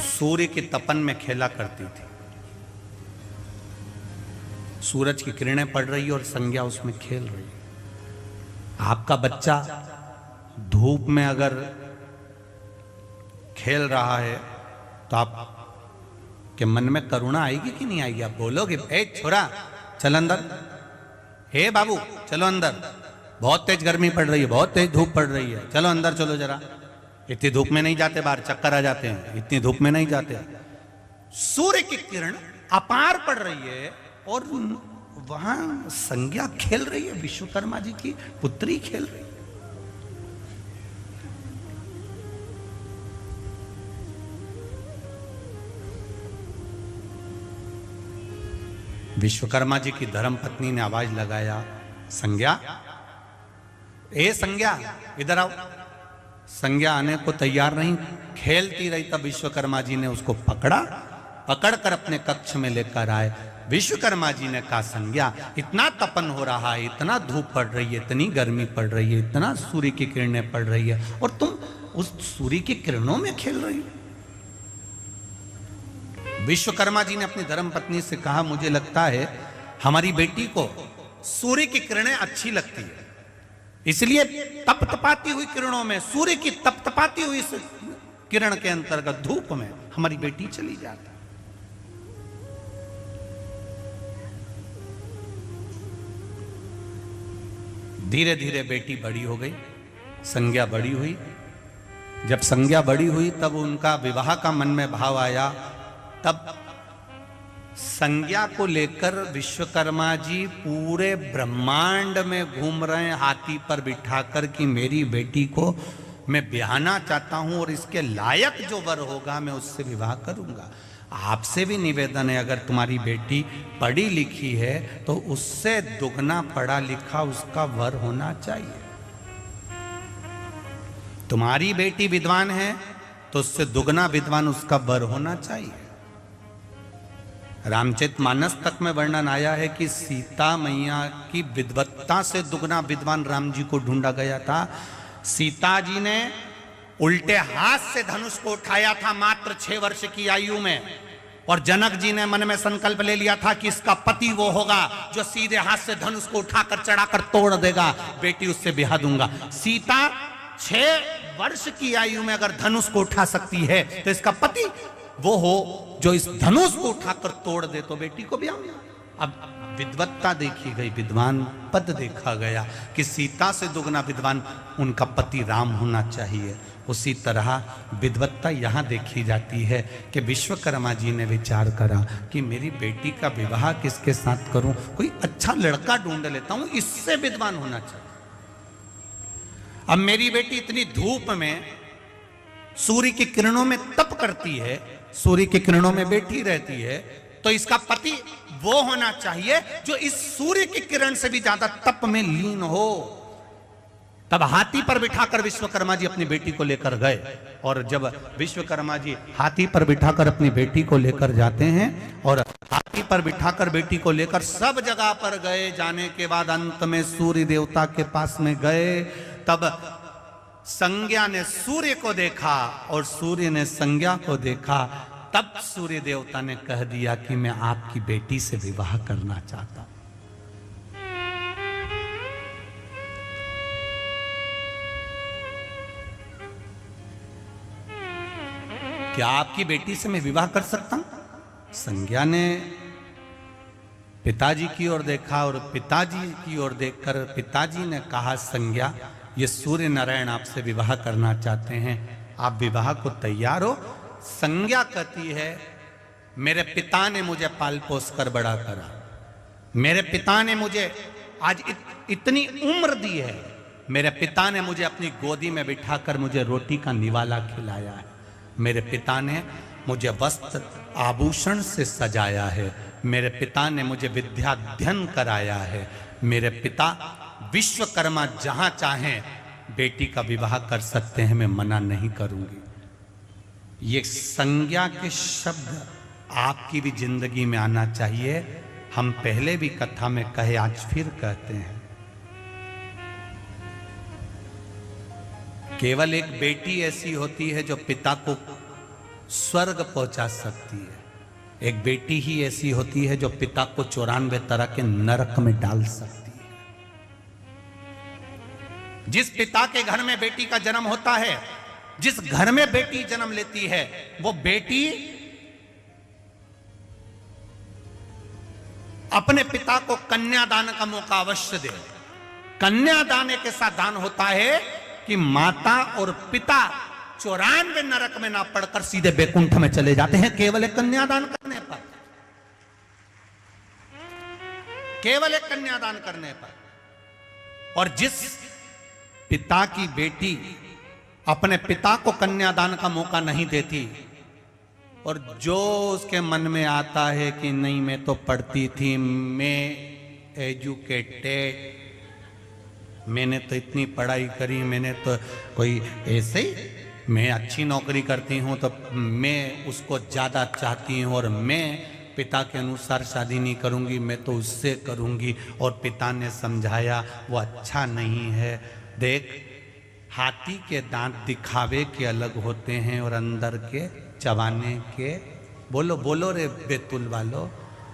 सूर्य के तपन में खेला करती थी। सूरज की किरणें पड़ रही और संज्ञा उसमें खेल रही। आपका बच्चा धूप में अगर खेल रहा है तो आप के मन में करुणा आएगी कि नहीं आएगी? आप बोलोगे, ए छोरा चल अंदर, हे बाबू चलो अंदर, बहुत तेज गर्मी पड़ रही है, बहुत तेज धूप पड़ रही है, चलो अंदर चलो जरा। इतनी धूप में नहीं जाते, बाहर चक्कर आ जाते हैं, इतनी धूप में नहीं जाते। सूर्य की किरण अपार पड़ रही है और वहां संज्ञा खेल रही है, विश्वकर्मा जी की पुत्री खेल रही है। विश्वकर्मा जी की धर्मपत्नी ने आवाज लगाया, संज्ञा, ए संज्ञा इधर आओ। संज्ञा आने को तैयार नहीं, खेलती रही। तब विश्वकर्मा जी ने उसको पकड़कर अपने कक्ष में लेकर आए। विश्वकर्मा जी ने कहा, संज्ञा इतना तपन हो रहा है, इतना धूप पड़ रही है, इतनी गर्मी पड़ रही है, इतना सूर्य की किरणें पड़ रही है, और तुम उस सूर्य की किरणों में खेल रही हो। विश्वकर्मा जी ने अपनी धर्मपत्नी से कहा, मुझे लगता है हमारी बेटी को सूर्य की किरणें अच्छी लगती है, इसलिए तपतपाती हुई किरणों में, सूर्य की तपतपाती हुई किरण के अंतर्गत धूप में हमारी बेटी चली जाती। धीरे धीरे बेटी बड़ी हो गई, संज्ञा बड़ी हुई। जब संज्ञा बड़ी हुई तब उनका विवाह का मन में भाव आया। तब संज्ञा को लेकर विश्वकर्मा जी पूरे ब्रह्मांड में घूम रहे हैं हाथी पर बिठाकर कि मेरी बेटी को मैं ब्याहना चाहता हूं और इसके लायक जो वर होगा मैं उससे विवाह करूंगा। आपसे भी निवेदन है, अगर तुम्हारी बेटी पढ़ी लिखी है तो उससे दुगना पढ़ा लिखा उसका वर होना चाहिए। तुम्हारी बेटी विद्वान है तो उससे दुगना विद्वान उसका वर होना चाहिए। रामचरितमानस तक में वर्णन आया है कि सीता मैया की विद्वत्ता से दुगना विद्वान राम जी को ढूंढा गया था। सीता जी ने उल्टे हाथ से धनुष को उठाया था मात्र 6 वर्ष की आयु में, और जनक जी ने मन में संकल्प ले लिया था कि इसका पति वो होगा जो सीधे हाथ से धनुष को उठाकर चढ़ाकर तोड़ देगा, बेटी उससे ब्याह दूंगा। सीता 6 वर्ष की आयु में अगर धनुष को उठा सकती है तो इसका पति वो हो जो इस धनुष को उठाकर तोड़ दे तो बेटी को ब्याह। अब विद्वत्ता देखी गई, विद्वान पद देखा गया कि सीता से दुगना विद्वान उनका पति राम होना चाहिए। उसी तरह विद्वत्ता यहाँ देखी जाती है कि विश्वकर्मा जी ने विचार करा कि मेरी बेटी का विवाह किसके साथ करूं, कोई अच्छा लड़का ढूंढ लेता हूं, इससे विद्वान होना चाहिए। अब मेरी बेटी इतनी धूप में सूर्य की किरणों में तप करती है, सूर्य की किरणों में बैठी रहती है, तो इसका पति वो होना चाहिए जो इस सूर्य की किरण से भी ज्यादा तप में लीन हो। तब हाथी पर बिठाकर विश्वकर्मा जी अपनी बेटी को लेकर गए, और जब विश्वकर्मा जी हाथी पर बिठाकर अपनी बेटी को लेकर जाते हैं और हाथी पर बिठाकर बेटी को लेकर सब जगह पर गए, जाने के बाद अंत में सूर्य देवता के पास में गए। तब संज्ञा ने सूर्य को देखा और सूर्य ने संज्ञा को देखा। तब सूर्य देवता ने कह दिया कि मैं आपकी बेटी से विवाह करना चाहता हूं। क्या आपकी बेटी से मैं विवाह कर सकता हूं? संज्ञा ने पिताजी की ओर देखा और पिताजी की ओर देखकर पिताजी ने कहा, संज्ञा ये सूर्य नारायण आपसे विवाह करना चाहते हैं, आप विवाह को तैयार हो? संज्ञा कहती है, मेरे पिता ने मुझे पाल पोस कर बड़ा करा, मेरे पिता ने मुझे आज इतनी उम्र दी है, मेरे पिता ने मुझे अपनी गोदी में बिठाकर मुझे रोटी का निवाला खिलाया है, मेरे पिता ने मुझे वस्त्र आभूषण से सजाया है, मेरे पिता ने मुझे विद्याध्ययन कराया है, मेरे पिता विश्वकर्मा जहां चाहें बेटी का विवाह कर सकते हैं, मैं मना नहीं करूंगी। ये संज्ञा के शब्द आपकी भी जिंदगी में आना चाहिए। हम पहले भी कथा में कहे, आज फिर कहते हैं, केवल एक बेटी ऐसी होती है जो पिता को स्वर्ग पहुंचा सकती है, एक बेटी ही ऐसी होती है जो पिता को 94 तरह के नरक में डाल सकती है। जिस पिता के घर में बेटी का जन्म होता है, जिस घर में बेटी जन्म लेती है, वो बेटी अपने पिता को कन्यादान का मौका अवश्य दे। कन्यादान एक ऐसा दान होता है कि माता और पिता 94 नरक में ना पड़कर सीधे बैकुंठ में चले जाते हैं, केवल एक कन्यादान करने पर, केवल एक कन्यादान करने पर। और जिस पिता की बेटी अपने पिता को कन्यादान का मौका नहीं देती और जो उसके मन में आता है कि नहीं मैं तो पढ़ती थी, मैं एजुकेटेड, मैंने तो इतनी पढ़ाई करी, मैंने तो कोई ऐसे ही, मैं अच्छी नौकरी करती हूँ तो मैं उसको ज़्यादा चाहती हूँ और मैं पिता के अनुसार शादी नहीं करूँगी, मैं तो उससे करूँगी। और पिता ने समझाया वो अच्छा नहीं है। देख, हाथी के दांत दिखावे के अलग होते हैं और अंदर के चबाने के, बोलो बोलो रे बैतुल वालों,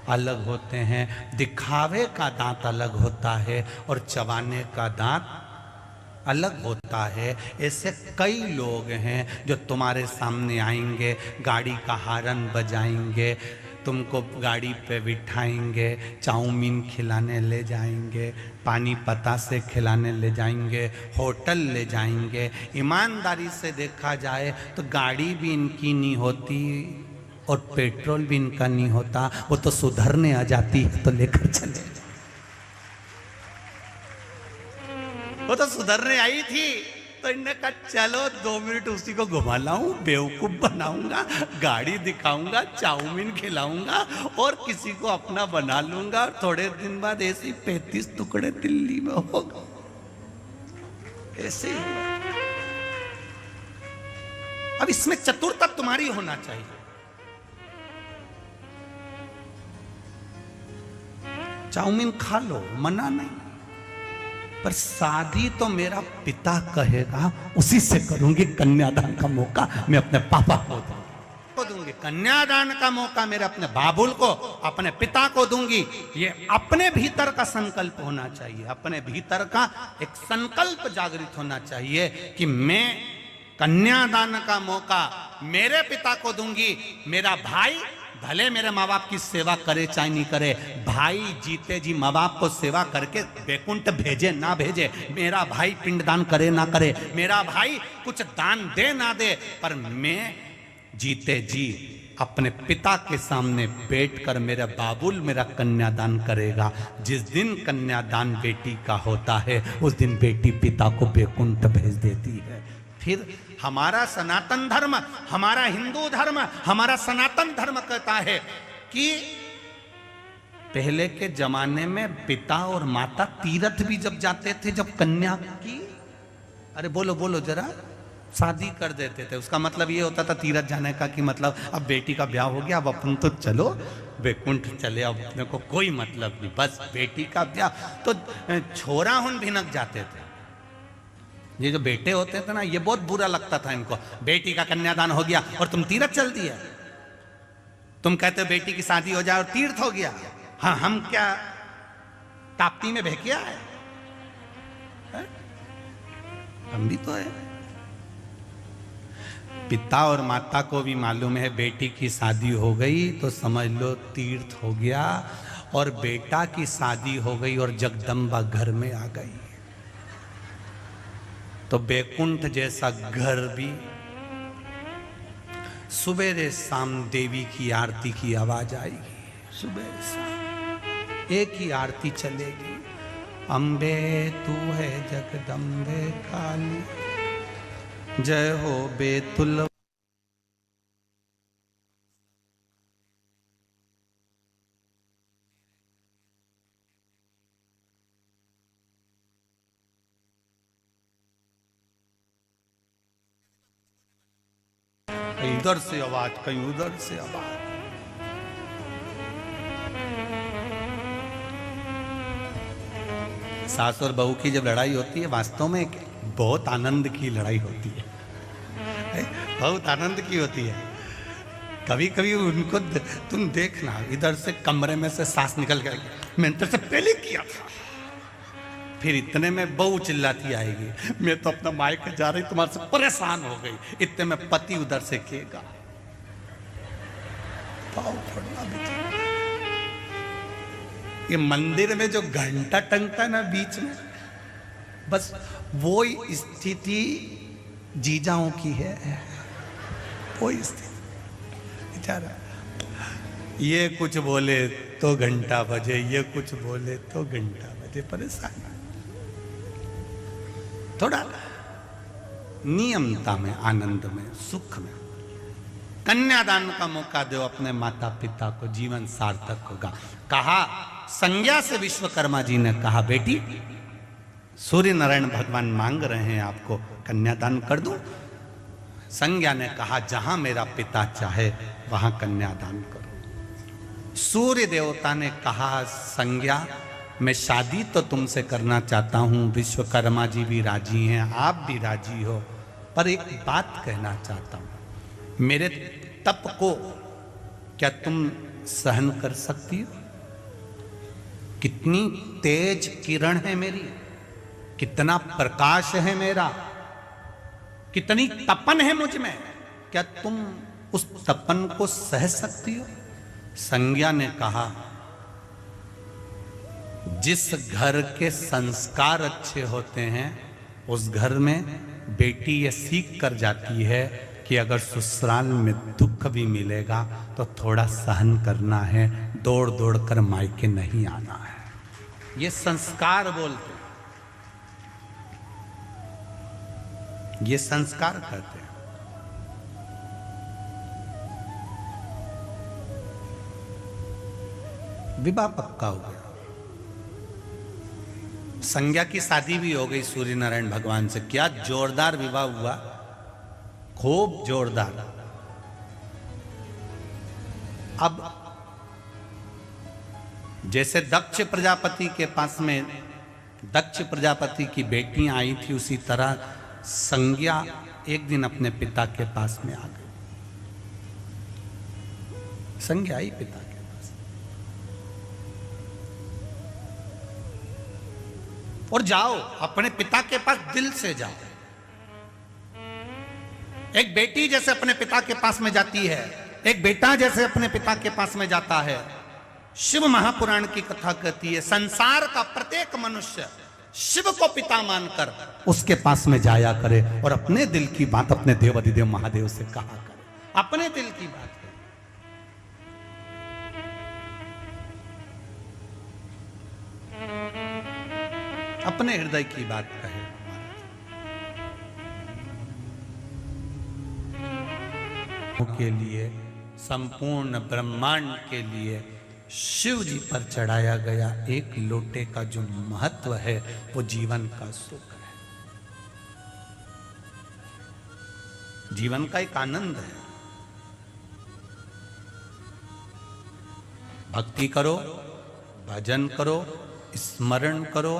अलग होते हैं। दिखावे का दांत अलग होता है और चबाने का दांत अलग होता है। ऐसे कई लोग हैं जो तुम्हारे सामने आएंगे, गाड़ी का हॉर्न बजाएंगे, तुमको गाड़ी पे बिठाएंगे, चाउमीन खिलाने ले जाएंगे, पानी पता से खिलाने ले जाएंगे, होटल ले जाएंगे। ईमानदारी से देखा जाए तो गाड़ी भी इनकी नहीं होती और पेट्रोल भी इनका नहीं होता, वो तो सुधरने आ जाती है तो लेकर चले। वो तो सुधरने आई थी तो इन्होंने कहा चलो 2 मिनट उसी को घुमा लाऊं, बेवकूफ बनाऊंगा, गाड़ी दिखाऊंगा, चाउमीन खिलाऊंगा और किसी को अपना बना लूंगा और थोड़े दिन बाद ऐसे 35 टुकड़े दिल्ली में होगा। ऐसे ही अब इसमें चतुरता तुम्हारी होना चाहिए। चाउमीन खा लो, मना नहीं, पर शादी तो मेरा पिता कहेगा उसी से करूंगी। कन्यादान का मौका मैं अपने पापा को दूंगी, कन्यादान का मौका मेरे अपने बाबुल को, अपने पिता को दूंगी। ये अपने भीतर का संकल्प होना चाहिए, अपने भीतर का एक संकल्प जागृत होना चाहिए कि मैं कन्यादान का मौका मेरे पिता को दूंगी। मेरा भाई भले मेरे माँ बाप की सेवा करे चाहे नहीं करे, भाई जीते जी माँ बाप को सेवा करके बैकुंठ भेजे ना भेजे, मेरा भाई पिंडदान करे ना करे, मेरा भाई कुछ दान दे ना दे, पर मैं जीते जी अपने पिता के सामने बैठकर मेरा बाबुल मेरा कन्यादान करेगा। जिस दिन कन्यादान बेटी का होता है उस दिन बेटी पिता को बैकुंठ भेज देती है। फिर हमारा सनातन धर्म, हमारा हिंदू धर्म, हमारा सनातन धर्म कहता है कि पहले के जमाने में पिता और माता तीर्थ भी जब जाते थे, जब कन्या की, अरे बोलो बोलो जरा, शादी कर देते थे। उसका मतलब ये होता था तीर्थ जाने का कि मतलब अब बेटी का ब्याह हो गया, अब अपन तो चलो बैकुंठ चले, अब अपने को कोई मतलब नहीं, बस बेटी का ब्याह। तो छोरा हुन भिनक जाते थे। ये जो बेटे होते थे ना, ये बहुत बुरा लगता था इनको, बेटी का कन्यादान हो गया और तुम तीर्थ चल दिया। तुम कहते हो बेटी की शादी हो जाए और तीर्थ हो गया। हाँ, हम क्या ताप्ती में भेकिया है? हम भी तो है। पिता और माता को भी मालूम है बेटी की शादी हो गई तो समझ लो तीर्थ हो गया, और बेटा की शादी हो गई और जगदम्बा घर में आ गई तो बैकुंठ जैसा घर भी सुबह शाम देवी की आरती की आवाज आएगी। सुबह शाम एक ही आरती चलेगी, अम्बे तू है जगदम्बे काली, जय हो बेतुल। कहीं उधर से आवाज, कहीं उधर से आवाज। सास और बहू की जब लड़ाई होती है वास्तव में बहुत आनंद की लड़ाई होती है, बहुत आनंद की होती है। कभी कभी उनको तुम देखना, इधर से कमरे में से सास निकल कर, मैंने तेरे से पहले किया था, फिर इतने में बहू चिल्लाती आएगी, मैं तो अपना मायके जा रही, तुम्हारे से परेशान हो गई। इतने में पति उधर से कहेगा, ये मंदिर में जो घंटा टंगता है ना बीच में, बस वो स्थिति जीजाओं की है, वो स्थिति। बेचारा ये कुछ बोले तो घंटा बजे, ये कुछ बोले तो घंटा बजे, परेशान। थोड़ा नियमता में, आनंद में, सुख में कन्यादान का मौका दो अपने माता पिता को, जीवन सार्थक होगा। कहा संज्ञा से विश्वकर्मा जी ने कहा, बेटी सूर्य नारायण भगवान मांग रहे हैं आपको, कन्यादान कर दूं? संज्ञा ने कहा जहां मेरा पिता चाहे वहां कन्यादान करो। सूर्य देवता ने कहा संज्ञा मैं शादी तो तुमसे करना चाहता हूं, विश्वकर्मा जी भी राजी हैं, आप भी राजी हो, पर एक बात कहना चाहता हूं, मेरे तप को क्या तुम सहन कर सकती हो? कितनी तेज किरण है मेरी, कितना प्रकाश है मेरा, कितनी तपन है मुझ में, क्या तुम उस तपन को सह सकती हो? संज्ञा ने कहा, जिस घर के संस्कार अच्छे होते हैं उस घर में बेटी ये सीख कर जाती है कि अगर ससुराल में दुख भी मिलेगा तो थोड़ा सहन करना है, दौड़ दौड़ कर मायके नहीं आना है। ये संस्कार बोलते हैं, ये संस्कार कहते हैं। विवाह पक्का हो गया, संज्ञा की शादी भी हो गई सूर्य नारायण भगवान से। क्या जोरदार विवाह हुआ, खूब जोरदार। अब जैसे दक्ष प्रजापति के पास में दक्ष प्रजापति की बेटियां आई थी, उसी तरह संज्ञा एक दिन अपने पिता के पास में आ गई। संज्ञा आई पिता के पास और जाओ अपने पिता के पास दिल से जाओ। एक बेटी जैसे अपने पिता के पास में जाती है, एक बेटा जैसे अपने पिता के पास में जाता है। शिव महापुराण की कथा कहती है, संसार का प्रत्येक मनुष्य शिव को पिता मानकर उसके पास में जाया करे और अपने दिल की बात अपने देवाधिदेव महादेव से कहा करे। अपने दिल की बात है। अपने हृदय की बात कहे। के लिए, संपूर्ण ब्रह्मांड के लिए शिव जी पर चढ़ाया गया एक लोटे का जो महत्व है वो जीवन का सुख है, जीवन का एक आनंद है। भक्ति करो, भजन करो, स्मरण करो,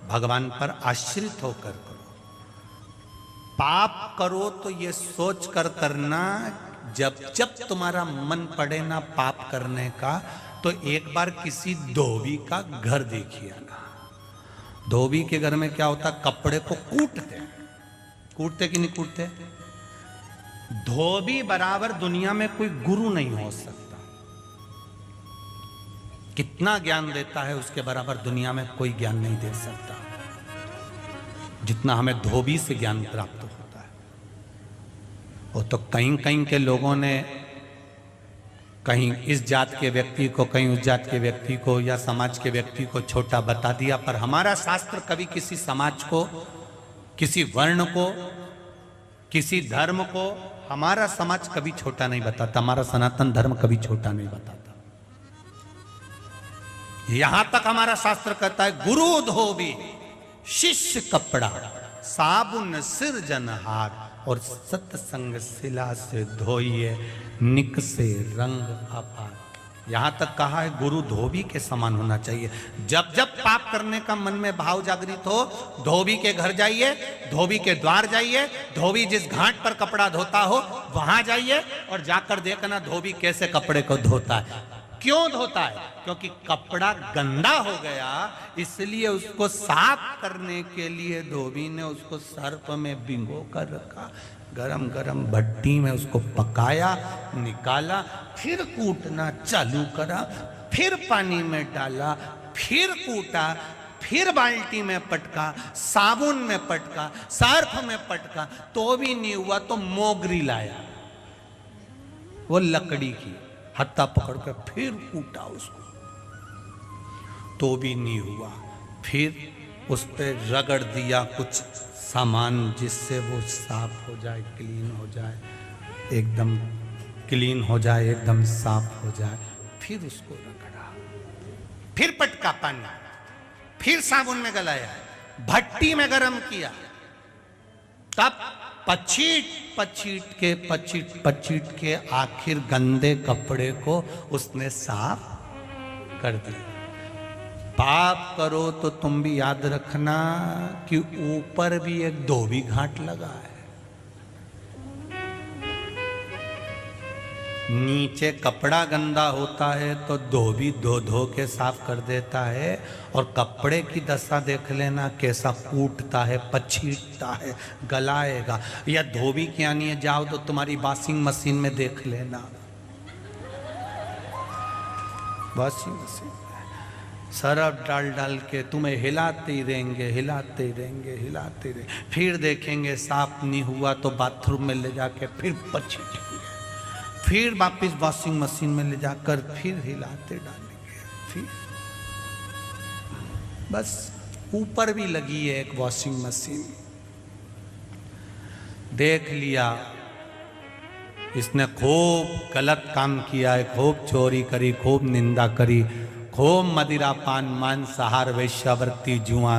भगवान पर आश्रित होकर करो। पाप करो तो ये सोच कर करना, जब जब तुम्हारा मन पड़े ना पाप करने का, तो एक बार किसी धोबी का घर देखिए ना। धोबी के घर में क्या होता, कपड़े को कूटते, कूटते कि नहीं कूटते। धोबी बराबर दुनिया में कोई गुरु नहीं हो सकता। कितना ज्ञान देता है उसके बराबर दुनिया में कोई ज्ञान नहीं दे सकता, जितना हमें धोबी से ज्ञान प्राप्त होता है। वो तो कहीं कहीं के लोगों ने कहीं इस जात के व्यक्ति को, कहीं उस जात के व्यक्ति को या समाज के व्यक्ति को छोटा बता दिया, पर हमारा शास्त्र कभी किसी समाज को, किसी वर्ण को, किसी धर्म को, हमारा समाज कभी छोटा नहीं बताता। हमारा सनातन धर्म कभी छोटा नहीं बताता। यहां तक हमारा शास्त्र कहता है, गुरु धोबी शिष्य कपड़ा, साबुन सिरजनहार, और सत्संग शिला से धोइए, निक से रंग अपार। यहां तक कहा है गुरु धोबी के समान होना चाहिए। जब जब पाप करने का मन में भाव जागृत हो, धोबी के घर जाइए, धोबी के द्वार जाइए, धोबी जिस घाट पर कपड़ा धोता हो वहां जाइए और जाकर देखना धोबी कैसे कपड़े को धोता है। क्यों धोता है? क्योंकि कपड़ा गंदा हो गया, इसलिए उसको साफ करने के लिए धोबी ने उसको सर्फ में भिगो कर रखा, गरम गरम भट्टी में उसको पकाया, निकाला, फिर कूटना चालू करा, फिर पानी में डाला, फिर कूटा, फिर बाल्टी में पटका, साबुन में पटका, सर्फ में पटका, तो भी नहीं हुआ तो मोगरी लाया, वो लकड़ी की, हत्था पकड़ कर फिर कूटा उसको, तो भी नहीं हुआ। फिर उस पर रगड़ दिया कुछ सामान जिससे वो साफ हो जाए, क्लीन हो जाए, एकदम क्लीन हो जाए, एकदम साफ हो जाए। फिर उसको रगड़ा, फिर पटका पानी, फिर साबुन में गलाया, भट्टी में गरम किया, तब पचीट के आखिर गंदे कपड़े को उसने साफ कर दिया। पाप करो तो तुम भी याद रखना कि ऊपर भी एक धोबी घाट लगा है, नीचे कपड़ा गंदा होता है तो धोबी धो के साफ कर देता है, और कपड़े की दशा देख लेना कैसा कूटता है, पछीटता है, गलाएगा। या धोबी के आने जाओ तो तुम्हारी वॉशिंग मशीन में देख लेना, वॉशिंग मशीन सरफ डाल डाल के तुम्हें हिलाते ही रहेंगे, हिलाते ही रहेंगे, हिलाते ही रहेंगे। फिर देखेंगे साफ नहीं हुआ तो बाथरूम में ले जाके फिर पछीटेंगे, फिर वापस वॉशिंग मशीन में ले जाकर फिर हिलाते डालेंगे। फिर बस ऊपर भी लगी है एक वॉशिंग मशीन। देख लिया इसने खूब गलत काम किया है, खूब चोरी करी, खूब निंदा करी, खूब मदिरा पान मांसाहार वेश्यावृत्ति जुआ,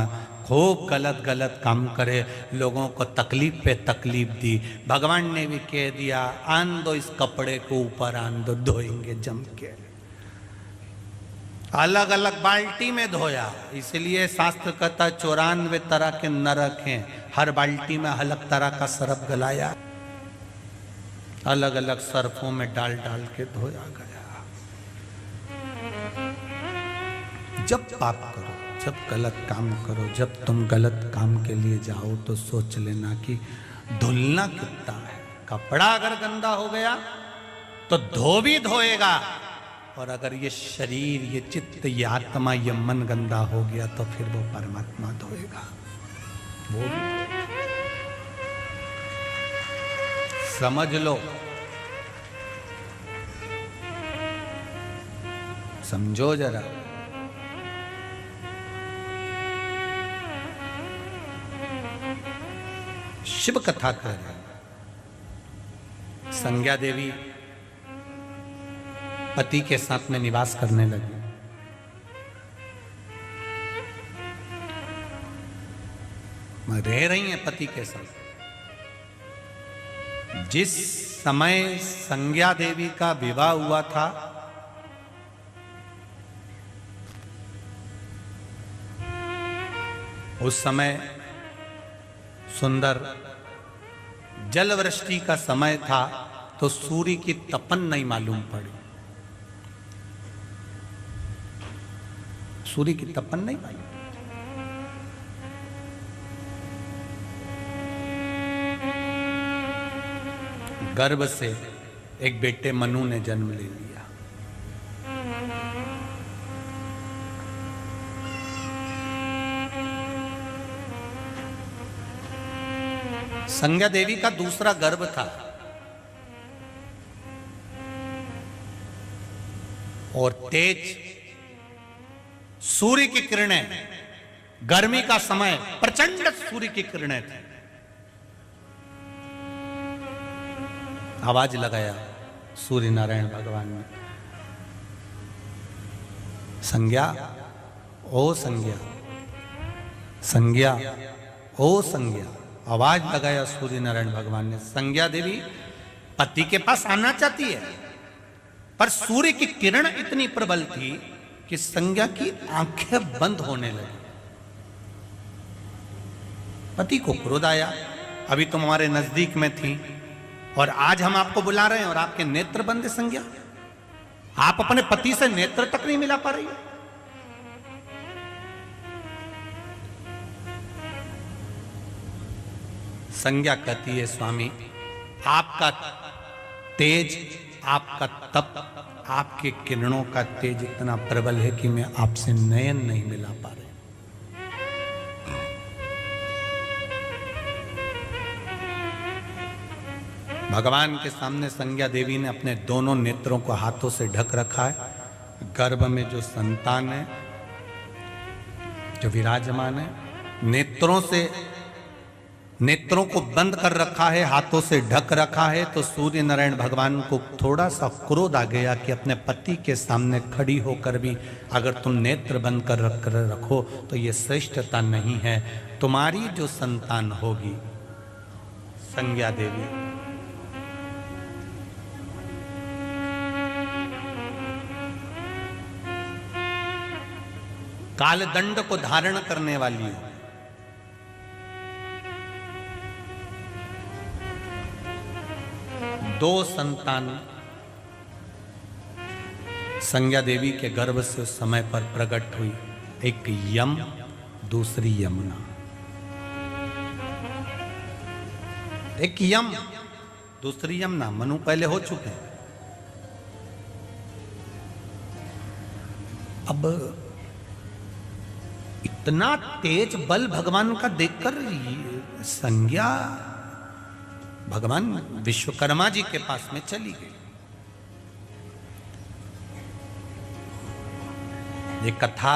खूब गलत गलत काम करे, लोगों को तकलीफ पे तकलीफ दी। भगवान ने भी कह दिया आन दो इस कपड़े को ऊपर, आन दो, धोएंगे जम के। अलग अलग बाल्टी में धोया, इसलिए शास्त्र कहता 94 तरह के नरक हैं, हर बाल्टी में अलग तरह का सरफ गलाया, अलग अलग सरफों में डाल डाल के धोया गया। जब पाप करो, जब गलत काम करो, जब तुम गलत काम के लिए जाओ तो सोच लेना कि धुलना कितना है। कपड़ा अगर गंदा हो गया तो धो भी धोएगा, और अगर ये शरीर, ये चित्त, ये आत्मा, ये मन गंदा हो गया तो फिर वो परमात्मा धोएगा, वो भी। समझ लो, समझो जरा। शिव कथा कर रहे, संज्ञा देवी पति के साथ में निवास करने लगी। रह रही हैं पति के साथ। जिस समय संज्ञा देवी का विवाह हुआ था, उस समय सुंदर जलवृष्टि का समय था, तो सूर्य की तपन नहीं मालूम पड़ी, सूर्य की तपन नहीं मालूम। गर्भ से एक बेटे मनु ने जन्म ले लिया। संज्ञा देवी का दूसरा गर्भ था, और तेज सूर्य की किरणें, गर्मी का समय, प्रचंड सूर्य की किरणें थी। आवाज लगाया सूर्य नारायण भगवान ने, संज्ञा, ओ संज्ञा, संज्ञा, ओ संज्ञा। आवाज लगाया सूर्य नारायण भगवान ने। संज्ञा देवी पति के पास आना चाहती है, पर सूर्य की किरण इतनी प्रबल थी कि संज्ञा की आंखें बंद होने लगी। पति को क्रोध आया, अभी तुम हमारे नजदीक में थी और आज हम आपको बुला रहे हैं और आपके नेत्र बंद है। संज्ञा, आप अपने पति से नेत्र तक नहीं मिला पा रही है। संज्ञा कहती है स्वामी, आपका तेज, आपका तप, आपके किरणों का तेज इतना प्रबल है कि मैं आपसे नयन नहीं मिला पा रही। भगवान के सामने संज्ञा देवी ने अपने दोनों नेत्रों को हाथों से ढक रखा है। गर्भ में जो संतान है, जो विराजमान है, नेत्रों को बंद कर रखा है, हाथों से ढक रखा है। तो सूर्य नारायण भगवान को थोड़ा सा क्रोध आ गया कि अपने पति के सामने खड़ी होकर भी अगर तुम नेत्र बंद कर रखो तो ये श्रेष्ठता नहीं है। तुम्हारी जो संतान होगी संज्ञा देवी, कालदंड को धारण करने वाली हो। दो संतान संज्ञा देवी के गर्भ से उस समय पर प्रकट हुई, एक यम, दूसरी यमुना। एक यम, दूसरी यमुना। मनु पहले हो चुके हैं। अब इतना तेज बल भगवान का देखकर संज्ञा भगवान विश्वकर्मा जी के पास में चली गई। ये कथा,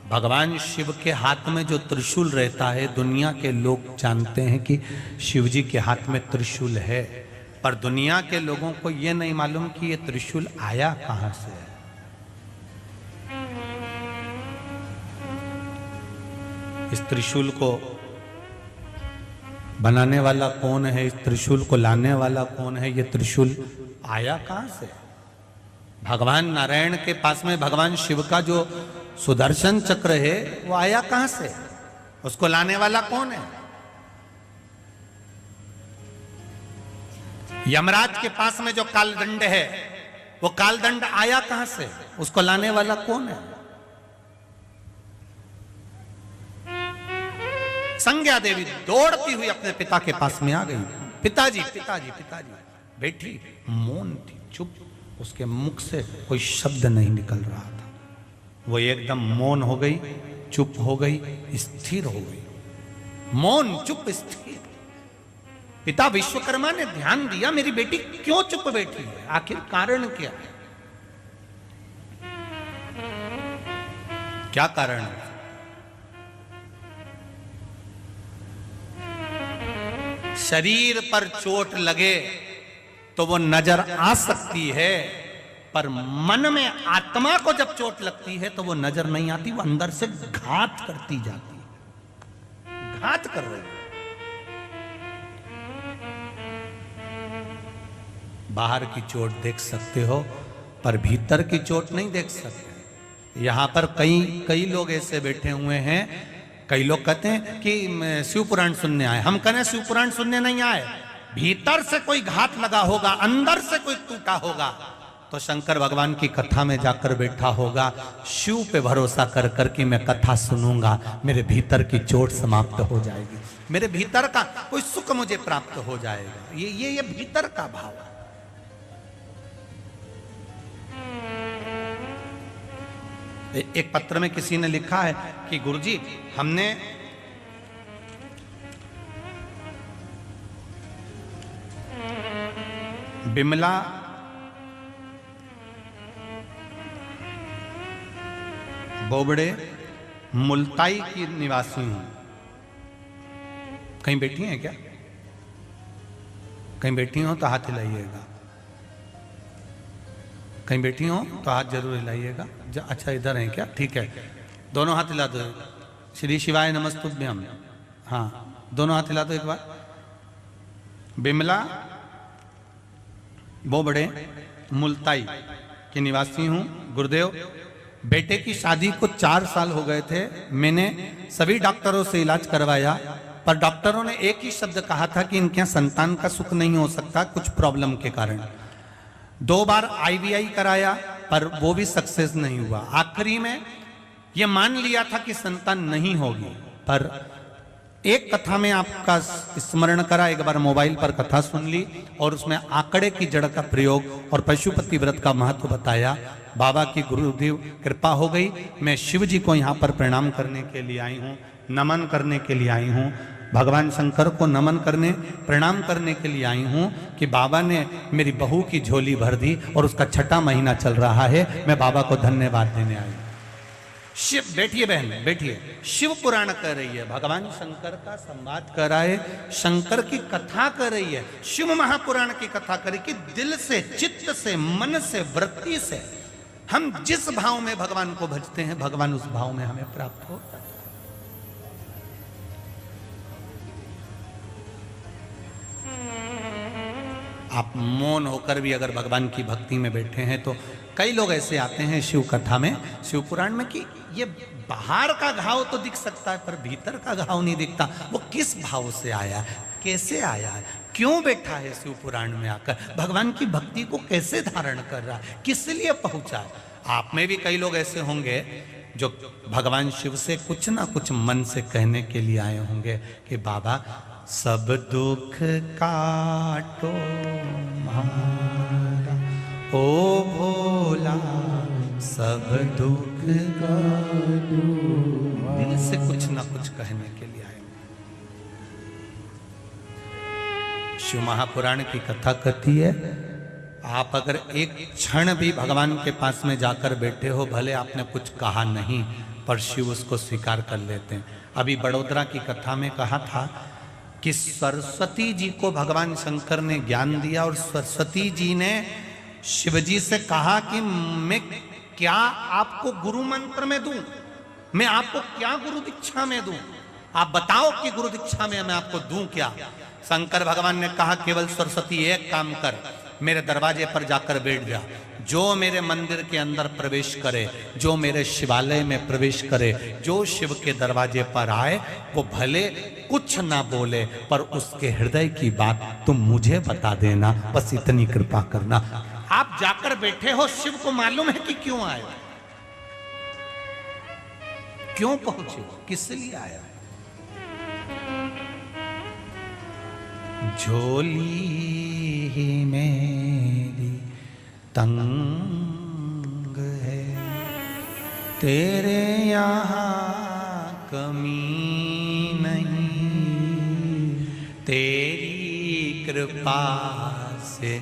भगवान शिव के हाथ में जो त्रिशूल रहता है, दुनिया के लोग जानते हैं कि शिव जी के हाथ में त्रिशूल है, पर दुनिया के लोगों को यह नहीं मालूम कि यह त्रिशूल आया कहां से है। इस त्रिशूल को बनाने वाला कौन है, इस त्रिशूल को लाने वाला कौन है, यह त्रिशूल आया कहां से? भगवान नारायण के पास में भगवान शिव का जो सुदर्शन चक्र है वो आया कहां से? उसको लाने वाला कौन है? यमराज के पास में जो कालदंड है वो कालदंड आया कहां से? उसको लाने वाला कौन है? संज्ञा देवी दौड़ती हुई अपने पिता के पास में आ गई। पिताजी पिताजी पिताजी। बैठी मौन थी, चुप। उसके मुख से कोई शब्द नहीं निकल रहा था। वो एकदम मौन हो गई, चुप हो गई, स्थिर हो गई। मौन, चुप, स्थिर। पिता विश्वकर्मा ने ध्यान दिया, मेरी बेटी क्यों चुप बैठी है, आखिर कारण क्या है? क्या कारण है? शरीर पर चोट लगे तो वो नजर आ सकती है, पर मन में, आत्मा को जब चोट लगती है तो वो नजर नहीं आती, वो अंदर से घात करती जाती है, घात कर रही है। बाहर की चोट देख सकते हो पर भीतर की चोट नहीं देख सकते। यहां पर कई लोग ऐसे बैठे हुए हैं, कई लोग कहते हैं कि शिव पुराण सुनने आए। हम कहने शिव पुराण सुनने नहीं आए, भीतर से कोई घात लगा होगा, अंदर से कोई टूटा होगा, तो शंकर भगवान की कथा में जाकर बैठा होगा, शिव पे भरोसा कर कर कि मैं कथा सुनूंगा, मेरे भीतर की चोट समाप्त हो जाएगी, मेरे भीतर का कोई सुख मुझे प्राप्त हो जाएगा। ये भीतर का भाव है। एक पत्र में किसी ने लिखा है कि गुरुजी, हमने बिमला बोबड़े मुल्ताई की निवासी हूं। कहीं बैठी हैं क्या? कहीं बैठी हो तो हाथ हिलाइएगा, कहीं बैठी हो तो हाथ जरूर हिलाइएगा। अच्छा इधर हैं क्या? ठीक है, दोनों हाथ हिला दो। श्री शिवाय नमस्तुभ्यम। हाँ, दोनों हाथ हिला दो एक बार। बिमला बोबड़े मुल्ताई की निवासी हूं। गुरुदेव, बेटे की शादी को 4 साल हो गए थे। मैंने सभी डॉक्टरों से इलाज करवाया, पर डॉक्टरों ने एक ही शब्द कहा था कि इनके यहाँ संतान का सुख नहीं हो सकता कुछ प्रॉब्लम के कारण। 2 बार IVI कराया पर वो भी सक्सेस नहीं हुआ। आखिरी में ये मान लिया था कि संतान नहीं होगी, पर एक कथा में आपका स्मरण करा, एक बार मोबाइल पर कथा सुन ली और उसमें आंकड़े की जड़ का प्रयोग और पशुपति व्रत का महत्व बताया। बाबा की गुरुदेव कृपा हो गई। मैं शिव जी को यहाँ पर प्रणाम करने के लिए आई हूँ, नमन करने के लिए आई हूँ, भगवान शंकर को नमन करने प्रणाम करने के लिए आई हूँ कि बाबा ने मेरी बहू की झोली भर दी और उसका 6ठा महीना चल रहा है। मैं बाबा को धन्यवाद देने आई हूँ। शिव, बैठिए बहन, बैठिए। शिव पुराण कर रही है, भगवान शंकर का संवाद कर रहा है, शंकर की कथा कर रही है, शिव महापुराण की कथा करी कि दिल से, चित्त से, मन से, वृत्ति से हम जिस भाव में भगवान को भजते हैं, भगवान उस भाव में हमें प्राप्त हो। आप मौन होकर भी अगर भगवान की भक्ति में बैठे हैं तो कई लोग ऐसे आते हैं शिव कथा में, शिव पुराण में, कि ये बाहर का घाव तो दिख सकता है पर भीतर का घाव नहीं दिखता। वो किस भाव से आया, कैसे आया है, क्यों बैठा है शिव पुराण में आकर, भगवान की भक्ति को कैसे धारण कर रहा है, किस लिए पहुंचा है। आप में भी कई लोग ऐसे होंगे जो भगवान शिव से कुछ ना कुछ मन से कहने के लिए आए होंगे कि बाबा सब दुख काटो हमारा, ओ भोला सब दुख का दिल से कुछ ना कुछ कहने के लिए आए। शिव महापुराण की कथा कहती है, आप अगर एक क्षण भी भगवान के पास में जाकर बैठे हो, भले आपने कुछ कहा नहीं, पर शिव उसको स्वीकार कर लेते हैं। अभी बड़ोदरा की कथा में कहा था कि सरस्वती जी को भगवान शंकर ने ज्ञान दिया और सरस्वती जी ने शिव जी से कहा कि मैं क्या आपको गुरु मंत्र में दूं, मैं आपको क्या गुरु दीक्षा में दूं, आप बताओ कि गुरु दीक्षा में मैं आपको दूं क्या। शंकर भगवान ने कहा केवल सरस्वती एक काम कर, मेरे दरवाजे पर जाकर बैठ जा। जो मेरे मंदिर के अंदर प्रवेश करे, जो मेरे शिवालय में प्रवेश करे, जो शिव के दरवाजे पर आए, वो भले कुछ ना बोले, पर उसके हृदय की बात तुम मुझे बता देना, बस इतनी कृपा करना। आप जाकर बैठे हो, शिव को मालूम है कि क्यों आए, क्यों पहुंचे, किस लिए आया। झोली ही मेरी तंग है, तेरे यहाँ कमी नहीं, तेरी कृपा से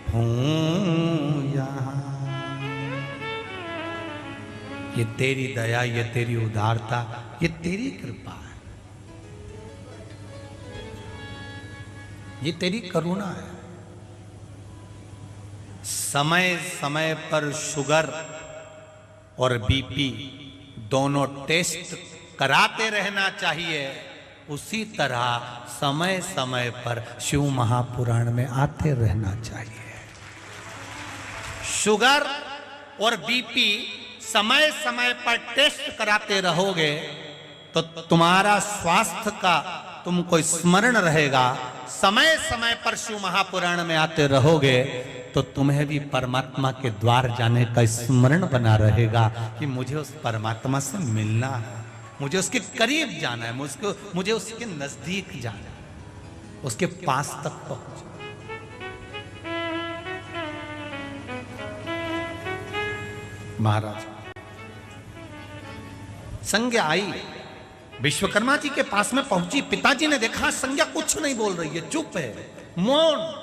हूँ यहाँ। ये तेरी दया, ये तेरी उदारता, ये तेरी कृपा है, ये तेरी करुणा है। समय समय पर शुगर और बीपी दोनों टेस्ट कराते रहना चाहिए, उसी तरह समय समय पर शिव महापुराण में आते रहना चाहिए। शुगर और बीपी समय समय पर टेस्ट कराते रहोगे तो तुम्हारा स्वास्थ्य का तुमको स्मरण रहेगा। समय समय पर शिव महापुराण में आते रहोगे तो तुम्हें भी परमात्मा के द्वार जाने का स्मरण बना रहेगा कि मुझे उस परमात्मा से मिलना है, मुझे उसके करीब जाना है, मुझे उसके नजदीक जाना है, उसके पास तक पहुंचना। महाराज संज्ञा आई, विश्वकर्मा जी के पास में पहुंची, पिताजी ने देखा संज्ञा कुछ नहीं बोल रही है, चुप है, मौन।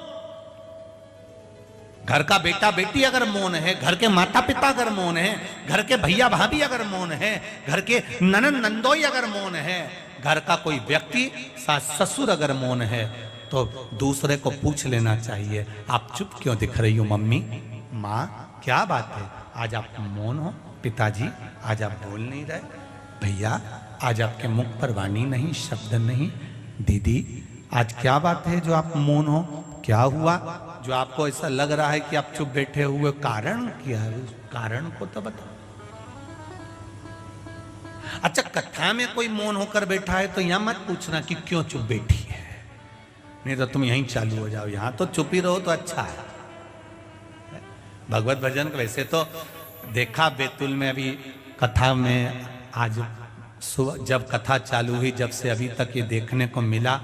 घर का बेटा बेटी अगर मौन है, घर के माता पिता अगर मौन है, घर के भैया भाभी अगर मौन है, घर के ननन नंदोई अगर मौन है, घर का कोई व्यक्ति सास ससुर अगर मौन है, तो दूसरे को पूछ लेना चाहिए, आप चुप क्यों दिख रही हो मम्मी, माँ क्या बात है, आज आप मौन हो, पिताजी आज आप बोल नहीं रहे, भैया आज आपके मुख पर वाणी नहीं, शब्द नहीं, दीदी आज क्या बात है जो आप मौन हो, क्या हुआ जो आपको ऐसा लग रहा है कि आप चुप बैठे हुए, कारण क्या है, कारण को तो बताओ। अच्छा कथा में कोई मौन होकर बैठा है तो यहां मत पूछना कि क्यों चुप बैठी है, नहीं तो तुम यहीं चालू हो जाओ, यहां तो चुप ही रहो तो अच्छा है। भगवत भजन वैसे तो देखा बैतूल में अभी कथा में, आज सुबह जब कथा चालू हुई, जब से अभी तक ये देखने को मिला,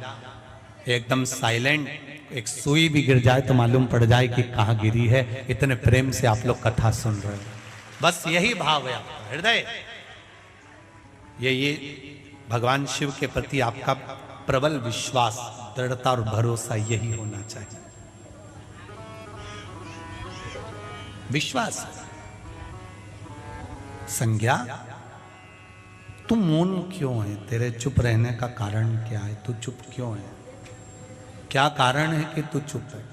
एकदम साइलेंट, एक सुई भी गिर जाए तो मालूम पड़ जाए कि कहाँ गिरी है, इतने प्रेम से आप लोग कथा सुन रहे हो। बस यही भाव है आपका हृदय, ये भगवान शिव के प्रति आपका प्रबल विश्वास, दृढ़ता और भरोसा यही होना चाहिए, विश्वास। संज्ञा तू मौन क्यों है, तेरे चुप रहने का कारण क्या है, तू चुप क्यों है, क्या कारण है कि तू चुप है।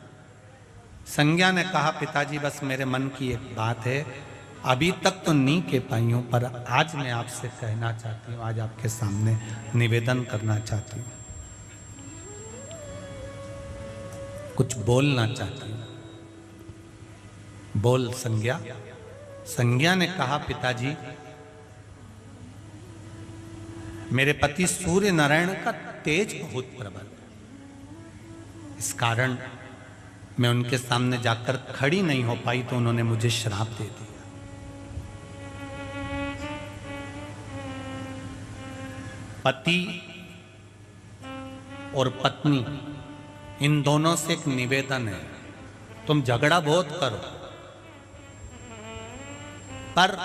संज्ञा ने कहा पिताजी बस मेरे मन की एक बात है, अभी तक तो नहीं कह पाई हूं, पर आज मैं आपसे कहना चाहती हूं, आज आपके सामने निवेदन करना चाहती हूं, कुछ बोलना चाहती हूं, बोल संज्ञा। संज्ञा ने कहा पिताजी मेरे पति सूर्य नारायण का तेज बहुत प्रबल, इस कारण मैं उनके सामने जाकर खड़ी नहीं हो पाई तो उन्होंने मुझे श्राप दे दिया। पति और पत्नी इन दोनों से एक निवेदन है, तुम झगड़ा बहुत करो, पर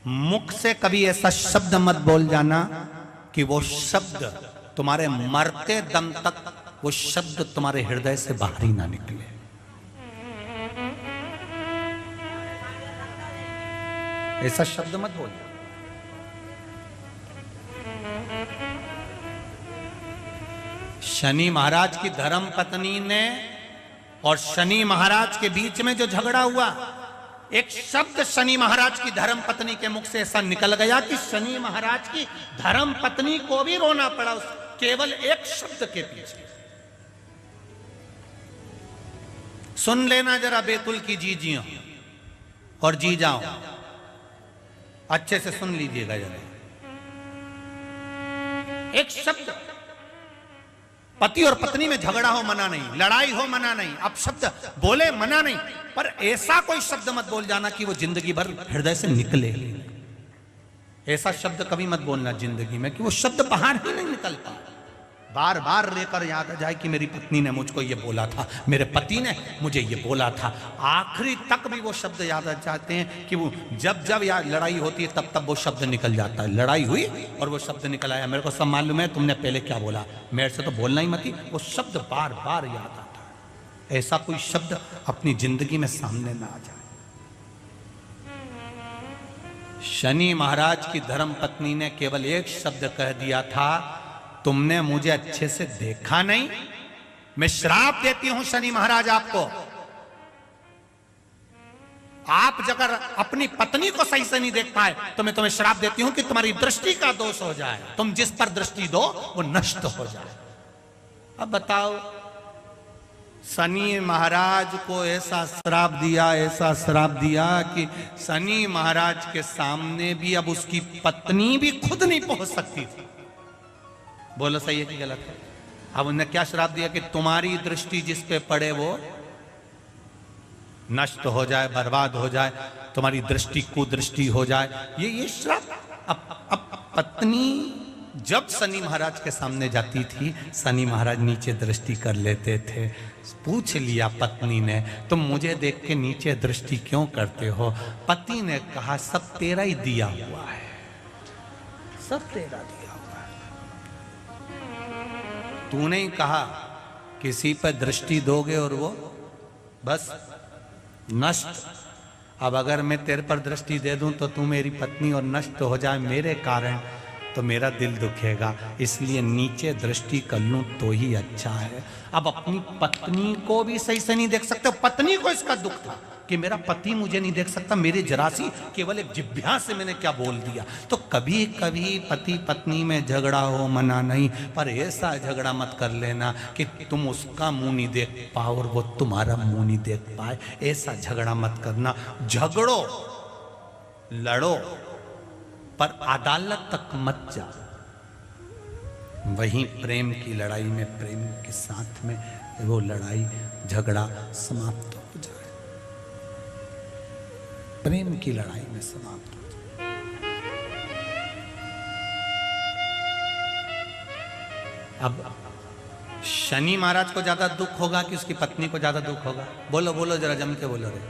मुख से कभी ऐसा शब्द मत बोल जाना कि वो शब्द तुम्हारे मरते दम तक वो शब्द तुम्हारे हृदय से बाहर ही ना निकले। ऐसा शब्द मत बोल। शनि महाराज की धर्म पत्नी ने और शनि महाराज के बीच में जो झगड़ा हुआ, एक शब्द शनि महाराज की धर्म पत्नी के मुख से ऐसा निकल गया कि शनि महाराज की धर्म पत्नी को भी रोना पड़ा उस केवल एक शब्द के पीछे। सुन लेना जरा बेतुल की जीजियों और जी जाओ, अच्छे से सुन लीजिएगा जरा। एक शब्द, पति और पत्नी में झगड़ा हो मना नहीं, लड़ाई हो मना नहीं, आप शब्द बोले मना नहीं, पर ऐसा कोई शब्द मत बोल जाना कि वो जिंदगी भर हृदय से निकले। ऐसा शब्द कभी मत बोलना जिंदगी में कि वो शब्द बाहर ही नहीं निकलता। बार बार लेकर याद आ जाए कि मेरी पत्नी ने मुझको ये बोला था, मेरे पति ने मुझे ये बोला था, आखिरी तक भी वो शब्द याद आ जाते हैं कि वो जब जब यार लड़ाई होती है तब तब वो शब्द निकल जाता है। लड़ाई हुई और वो शब्द निकल आया, मेरे को सब मालूम है तुमने पहले क्या बोला, मेरे से तो बोलना ही मत ही, वो शब्द बार बार याद आता है। ऐसा कोई शब्द अपनी जिंदगी में सामने ना आ जाए। शनि महाराज की धर्म पत्नी ने केवल एक शब्द कह दिया था, तुमने मुझे अच्छे से देखा नहीं, मैं श्राप देती हूं शनि महाराज आपको। आप अगर अपनी पत्नी को सही से नहीं देख पाए तो मैं तुम्हें श्राप देती हूं कि तुम्हारी दृष्टि का दोष हो जाए, तुम जिस पर दृष्टि दो वो नष्ट हो जाए। अब बताओ, शनि महाराज को ऐसा श्राप दिया, ऐसा श्राप दिया कि शनि महाराज के सामने भी अब उसकी पत्नी भी खुद नहीं पहुंच सकती थी। बोलो सही है कि गलत है? अब उन्हें क्या श्राप दिया कि तुम्हारी दृष्टि जिस पे पड़े वो नष्ट हो जाए, बर्बाद हो जाए, तुम्हारी दृष्टि कुदृष्टि हो जाए, ये श्राप। अब पत्नी जब शनि महाराज के सामने जाती थी, शनि महाराज नीचे दृष्टि कर लेते थे। पूछ लिया पत्नी ने, तुम मुझे देख के नीचे दृष्टि क्यों करते हो? पति ने कहा, सब तेरा ही दिया हुआ है, सब तेरा दिया। तूने ही कहा किसी पर दृष्टि दोगे और वो बस नष्ट। अब अगर मैं तेरे पर दृष्टि दे दूं तो तू मेरी पत्नी और नष्ट हो जाए मेरे कारण, तो मेरा दिल दुखेगा, इसलिए नीचे दृष्टि कर लूं तो ही अच्छा है। अब अपनी पत्नी को भी सही से नहीं देख सकते, पत्नी को इसका दुख था कि मेरा पति मुझे नहीं देख सकता, मेरी जरासी केवल एक जिभ्या से मैंने क्या बोल दिया। तो कभी कभी पति पत्नी में झगड़ा हो मना नहीं, पर ऐसा झगड़ा मत कर लेना कि तुम उसका मुंह नहीं देख पाओ और वो तुम्हारा मुंह नहीं देख पाए। ऐसा झगड़ा मत करना। झगड़ो, लड़ो, पर अदालत तक मत जाओ। वहीं प्रेम की लड़ाई में, प्रेम के साथ में वो लड़ाई झगड़ा समाप्त हो जाए, प्रेम की लड़ाई में समाप्त हो जाए। अब शनि महाराज को ज्यादा दुख होगा कि उसकी पत्नी को ज्यादा दुख होगा? बोलो बोलो जरा जम के बोलो रे,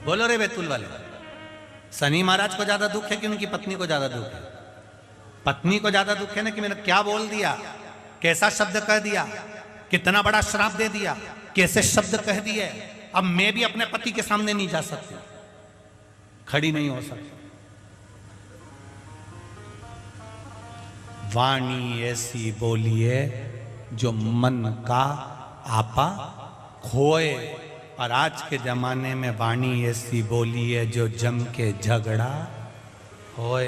बोलो रे बैतूल वाले। शनि महाराज को ज्यादा दुख है कि उनकी पत्नी को ज्यादा दुख है? पत्नी को ज्यादा दुख है ना कि मैंने क्या बोल दिया, कैसा शब्द कह दिया, कितना बड़ा श्राप दे दिया, कैसे शब्द कह दिए। अब मैं भी अपने पति के सामने नहीं जा सकती, खड़ी नहीं हो सकती। वाणी ऐसी बोलिए जो मन का आपा खोए, और आज के जमाने में वाणी ऐसी बोलिए जो जम के झगड़ा होए,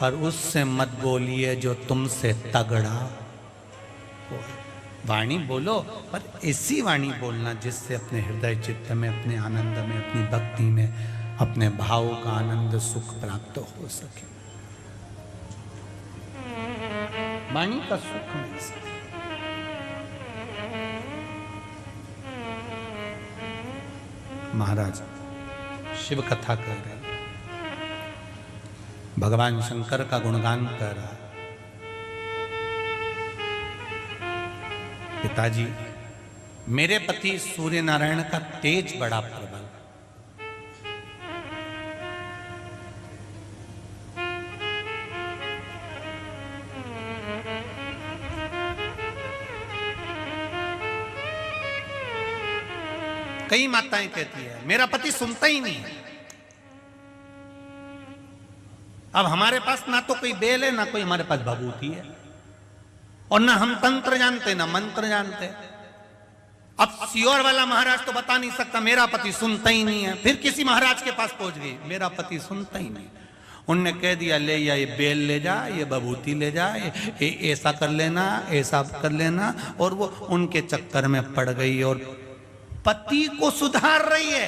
और उससे मत बोलिए जो तुमसे तगड़ा होए। वाणी बोलो, पर ऐसी वाणी बोलना जिससे अपने हृदय चित्त में, अपने आनंद में, अपनी भक्ति में, अपने भाव का आनंद सुख प्राप्त हो सके। वाणी का सुख मिल सके। महाराज शिव कथा कर रहे, भगवान शंकर का गुणगान कर रहा। पिताजी, मेरे पति सूर्य नारायण का तेज बड़ा प्रबल, कई माताएं कहती है मेरा पति सुनता ही नहीं है। अब हमारे पास ना तो कोई बेल है, ना कोई हमारे पास भभूति है, और ना हम तंत्र जानते ना मंत्र जानते। अब सियोर वाला महाराज तो बता नहीं सकता मेरा पति सुनता ही नहीं है। फिर किसी महाराज के पास पहुंच गई, मेरा पति सुनता ही नहीं। उनने कह दिया ले या ये बेल ले जा, ये भभूति ले जा, ऐसा कर लेना, ऐसा कर लेना, और वो उनके चक्कर में पड़ गई और पति को सुधार रही है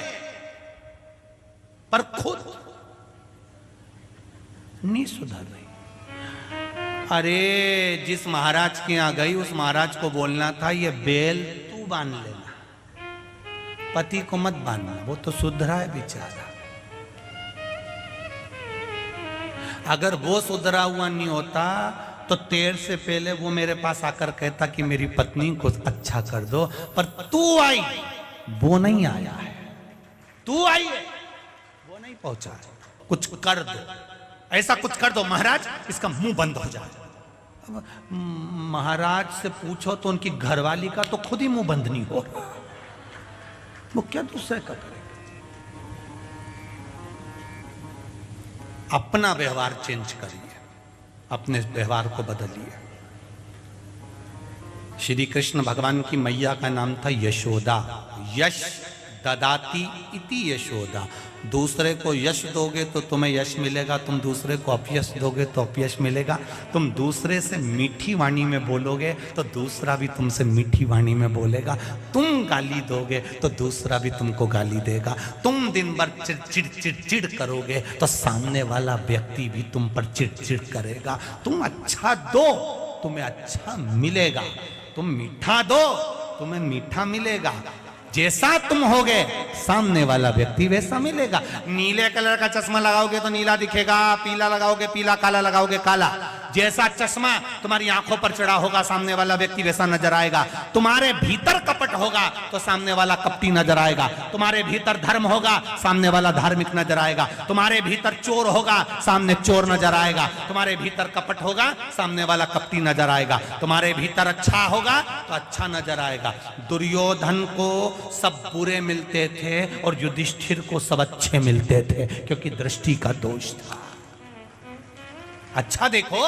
पर खुद नहीं सुधर रही। अरे जिस महाराज के यहां गई उस महाराज को बोलना था ये बेल तू बांध लेना, पति को मत बांधना, वो तो सुधरा है बेचारा। अगर वो सुधरा हुआ नहीं होता तो तेरे से पहले वो मेरे पास आकर कहता कि मेरी पत्नी को अच्छा कर दो, पर तू आई, वो नहीं आया है। तू आई है, वो नहीं पहुंचा है। कुछ कर दो, ऐसा कुछ कर दो महाराज इसका मुंह बंद हो जाए। अब महाराज से पूछो तो उनकी घरवाली का तो खुद ही मुंह बंद नहीं हो रहा, वो क्या दूसरे का करेगा। अपना व्यवहार चेंज करिए, अपने व्यवहार को बदलिए। श्री कृष्ण भगवान की मैया का नाम था यशोदा। यश ददाती इति यशोदा। दूसरे को यश दोगे तो तुम्हें यश मिलेगा, तुम दूसरे को अपयश दोगे तो अपयश मिलेगा। तुम दूसरे से मीठी वाणी में बोलोगे तो दूसरा भी तुमसे मीठी वाणी में बोलेगा। तुम गाली दोगे तो दूसरा भी तुमको गाली देगा। तुम दिन भर चिड़चिड़ चिड़चिड़ करोगे तो सामने वाला व्यक्ति भी तुम पर चिड़चिड़ करेगा। तुम अच्छा दो तुम्हें अच्छा मिलेगा, तुम मीठा दो तुम्हें मीठा मिलेगा। जैसा तुम होगे सामने वाला व्यक्ति वैसा मिलेगा। नीले कलर का चश्मा लगाओगे तो नीला दिखेगा, पीला लगाओगे पीला, काला लगाओगे काला। जैसा चश्मा तुम्हारी आंखों पर चढ़ा होगा सामने वाला व्यक्ति वैसा नजर आएगा। तुम्हारे भीतर कपट होगा तो सामने वाला कपटी नजर आएगा। तुम्हारे भीतर धर्म होगा सामने वाला धार्मिक नजर आएगा। तुम्हारे भीतर चोर होगा सामने चोर नजर आएगा। तुम्हारे भीतर कपट होगा सामने वाला कपटी नजर आएगा। तुम्हारे भीतर अच्छा होगा तो अच्छा नजर आएगा। दुर्योधन को सब बुरे मिलते थे और युधिष्ठिर को सब अच्छे मिलते थे, क्योंकि दृष्टि का दोष था। अच्छा देखो,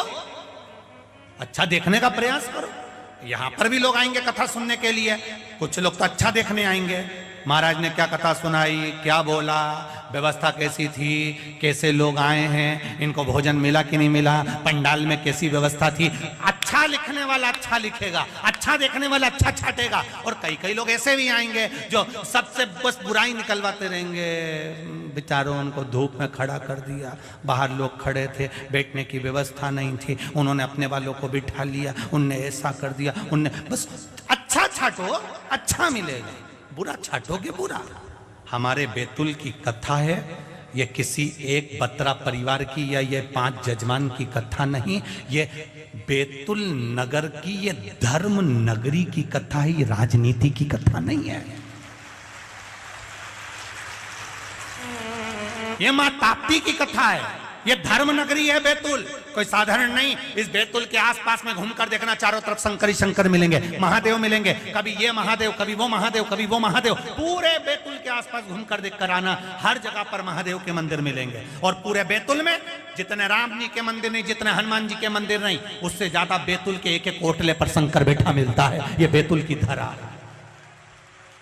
अच्छा देखने का प्रयास करो। यहां पर भी लोग आएंगे कथा सुनने के लिए, कुछ लोग तो अच्छा देखने आएंगे। महाराज ने क्या कथा सुनाई, क्या बोला, व्यवस्था कैसी थी, कैसे लोग आए हैं, इनको भोजन मिला कि नहीं मिला, पंडाल में कैसी व्यवस्था थी। अच्छा लिखने वाला अच्छा लिखेगा, अच्छा देखने वाला अच्छा छाटेगा। और कई कई लोग ऐसे भी आएंगे जो सबसे बस बुराई निकलवाते रहेंगे। बेचारों उनको धूप में खड़ा कर दिया, बाहर लोग खड़े थे, बैठने की व्यवस्था नहीं थी, उन्होंने अपने वालों को बिठा लिया, उनने ऐसा कर दिया, उनने बस अच्छा छाटो अच्छा मिलेगा, बुरा छाटोगे बुरा। हमारे बैतुल की कथा है, ये किसी एक बत्रा परिवार की या ये 5 जजमान की कथा नहीं, ये बैतुल नगर की, ये धर्म नगरी की कथा है, ये राजनीति की कथा नहीं है। ये मां ताप्ती की कथा है, ये धर्म नगरी है बैतुल, कोई साधारण नहीं। इस बैतुल के आसपास में घूमकर देखना, चारों तरफ शंकर ही शंकर मिलेंगे, महादेव मिलेंगे, कभी ये महादेव कभी वो महादेव कभी वो महादेव। पूरे बैतुल के आसपास घूमकर देखकर आना, हर जगह पर महादेव के मंदिर मिलेंगे। और पूरे बैतुल में जितने राम जी के मंदिर नहीं, जितने हनुमान जी के मंदिर नहीं, उससे ज्यादा बैतुल के एक एक कोटले पर शंकर बैठा मिलता है। ये बैतुल की धरा है,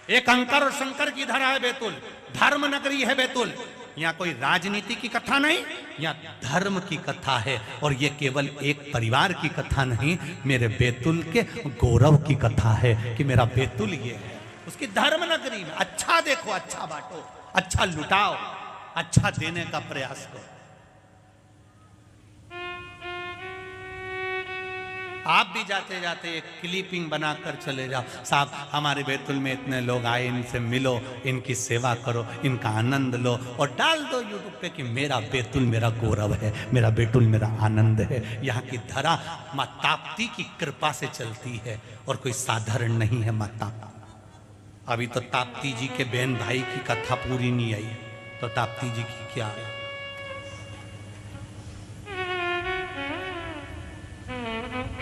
एक अंकर और शंकर की धरा है बैतुल, धर्म नगरी है बैतुल। यहाँ कोई राजनीति की कथा नहीं, यहाँ धर्म की कथा है। और ये केवल एक परिवार की कथा नहीं, मेरे बैतुल के गौरव की कथा है कि मेरा बैतुल ये है, उसकी धर्म नगरी में। अच्छा देखो, अच्छा बांटो, अच्छा लुटाओ, अच्छा देने का प्रयास करो। आप भी जाते जाते एक क्लिपिंग बनाकर चले जाओ, साहब हमारे बैतुल में इतने लोग आए, इनसे मिलो, इनकी सेवा करो, इनका आनंद लो, और डाल दो यूट्यूब पे कि मेरा बैतुल मेरा गौरव है, मेरा बैतुल मेरा आनंद है। यहाँ की धरा माँ ताप्ती की कृपा से चलती है और कोई साधारण नहीं है माँ ताप्ती। अभी तो ताप्ती जी के बहन भाई की कथा पूरी नहीं आई, तो ताप्ती जी की क्या है।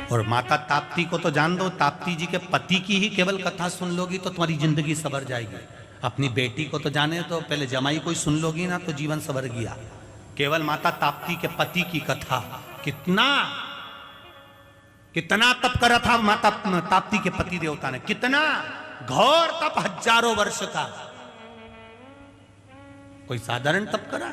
और माता ताप्ती को तो जान दो, ताप्ती जी के पति की ही केवल कथा सुन लोगी तो तुम्हारी जिंदगी सवर जाएगी। अपनी बेटी को तो जाने तो, पहले जमाई कोई सुन लोगी ना तो जीवन सवर गया। केवल माता ताप्ती के पति की कथा, कितना कितना तप करा था माता ताप्ती के पति देवता ने, कितना घोर तप, हजारों वर्ष का। कोई साधारण तप करा?